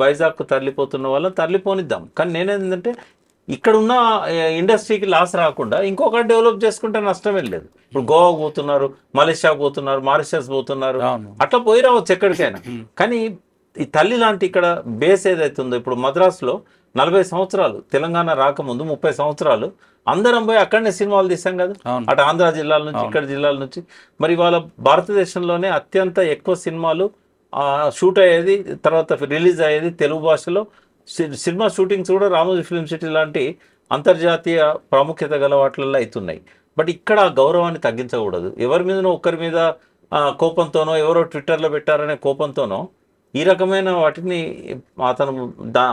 వైజాగ్కు తరలిపోతున్న వాళ్ళని తరలిపోనిద్దాం. కానీ నేనేంటంటే ఇక్కడ ఉన్న ఇండస్ట్రీకి లాస్ రాకుండా ఇంకొకటి డెవలప్ చేసుకుంటే నష్టమే లేదు. ఇప్పుడు గోవాకు పోతున్నారు, మలేషియాకు పోతున్నారు, మారిషస్ పోతున్నారు, అట్లా పోయి రావచ్చు ఎక్కడికైనా. కానీ ఈ తల్లి లాంటి ఇక్కడ బేస్ ఏదైతుందో, ఇప్పుడు మద్రాసులో 40 సంవత్సరాలు, తెలంగాణ రాకముందు 30 సంవత్సరాలు అందరం పోయి అక్కడనే సినిమాలు తీసాం కదా, అటు ఆంధ్ర జిల్లాల నుంచి ఇక్కడ జిల్లాల నుంచి. మరి ఇవాళ భారతదేశంలోనే అత్యంత ఎక్కువ సినిమాలు షూట్ అయ్యేది, తర్వాత రిలీజ్ అయ్యేది తెలుగు భాషలో. సినిమా షూటింగ్స్ కూడా రామోజీ ఫిల్మ్ సిటీ లాంటి అంతర్జాతీయ ప్రాముఖ్యత గల వాటిల్లో అవుతున్నాయి. బట్ ఇక్కడ గౌరవాన్ని తగ్గించకూడదు. ఎవరి మీదనో ఒక్కరి మీద కోపంతోనో, ఎవరో ట్విట్టర్లో పెట్టారనే కోపంతోనో ఈ రకమైన వాటిని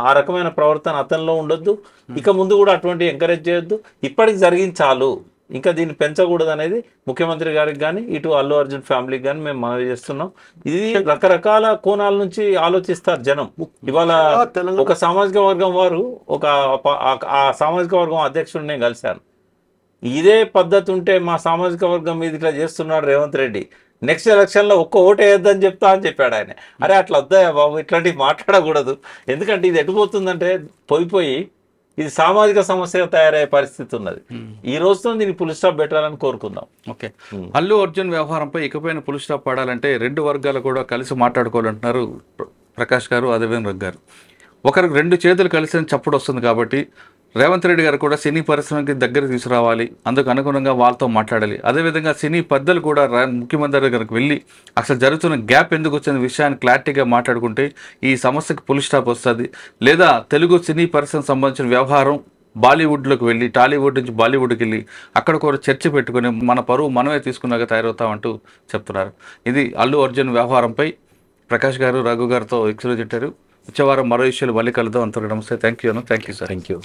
ఆ రకమైన ప్రవర్తన అతనిలో ఉండొద్దు. ఇక ముందు కూడా అటువంటి ఎంకరేజ్ చేయొద్దు. ఇప్పటికి జరిగింది చాలు, ఇంకా దీన్ని పెంచకూడదు అనేది ముఖ్యమంత్రి గారికి కానీ ఇటు అల్లు అర్జున్ ఫ్యామిలీకి కానీ మేము మనవి చేస్తున్నాం. ఇది రకరకాల కోణాల నుంచి ఆలోచిస్తారు జనం. ఇవాళ ఒక సామాజిక వర్గం వారు ఆ సామాజిక వర్గం అధ్యక్షుడిని నేను కలిశాను. ఇదే పద్ధతి ఉంటే మా సామాజిక వర్గం మీద ఇట్లా చేస్తున్నాడు రేవంత్ రెడ్డి, నెక్స్ట్ ఎలక్షన్లో ఒక్క ఓటు వేయొద్దని చెప్తా అని చెప్పాడు ఆయన. అరే అట్లా వద్దాయా బాబు, ఇట్లాంటివి మాట్లాడకూడదు. ఎందుకంటే ఇది ఎటుపోతుందంటే పోయి ఇది సామాజిక సమస్య తయారయ్యే పరిస్థితి ఉన్నది. ఈ రోజుతో దీనికి పులి స్టాప్ పెట్టాలని కోరుకుందాం. ఓకే, అల్లు అర్జున్ వ్యవహారంపై ఇకపైన పులి స్టాప్ పడాలంటే 2 వర్గాలు కూడా కలిసి మాట్లాడుకోవాలంటున్నారు ప్రకాష్ గారు, అదేవిధంగా రఘు గారు. ఒకరికి 2 చేతులు కలిసి చప్పుడు వస్తుంది కాబట్టి రేవంత్ రెడ్డి గారు కూడా సినీ పరిశ్రమకి దగ్గర తీసుకురావాలి, అందుకు అనుగుణంగా వాళ్ళతో మాట్లాడాలి. అదేవిధంగా సినీ పెద్దలు కూడా ముఖ్యమంత్రి దగ్గరకు వెళ్ళి అసలు జరుగుతున్న గ్యాప్ ఎందుకు వచ్చిన విషయాన్ని క్లారిటీగా మాట్లాడుకుంటే ఈ సమస్యకు పులి స్టాప్ వస్తుంది. లేదా తెలుగు సినీ పరిశ్రమకు సంబంధించిన వ్యవహారం బాలీవుడ్లోకి వెళ్ళి, టాలీవుడ్ నుంచి బాలీవుడ్కి వెళ్ళి అక్కడ కూడా చర్చ పెట్టుకుని మన పరువు మనమే తీసుకున్నాక తయారవుతామంటూ చెప్తున్నారు. ఇది అల్లు అర్జున్ వ్యవహారంపై ప్రకాష్ గారు, రఘు గారితో ఎక్స్ప్లెయిన్ చెప్పారు. వచ్చే వారం మరో విషయాలు మళ్ళీ కలుద్దాం. అంతవరకు నమస్తే. Thank you sir. Thank you.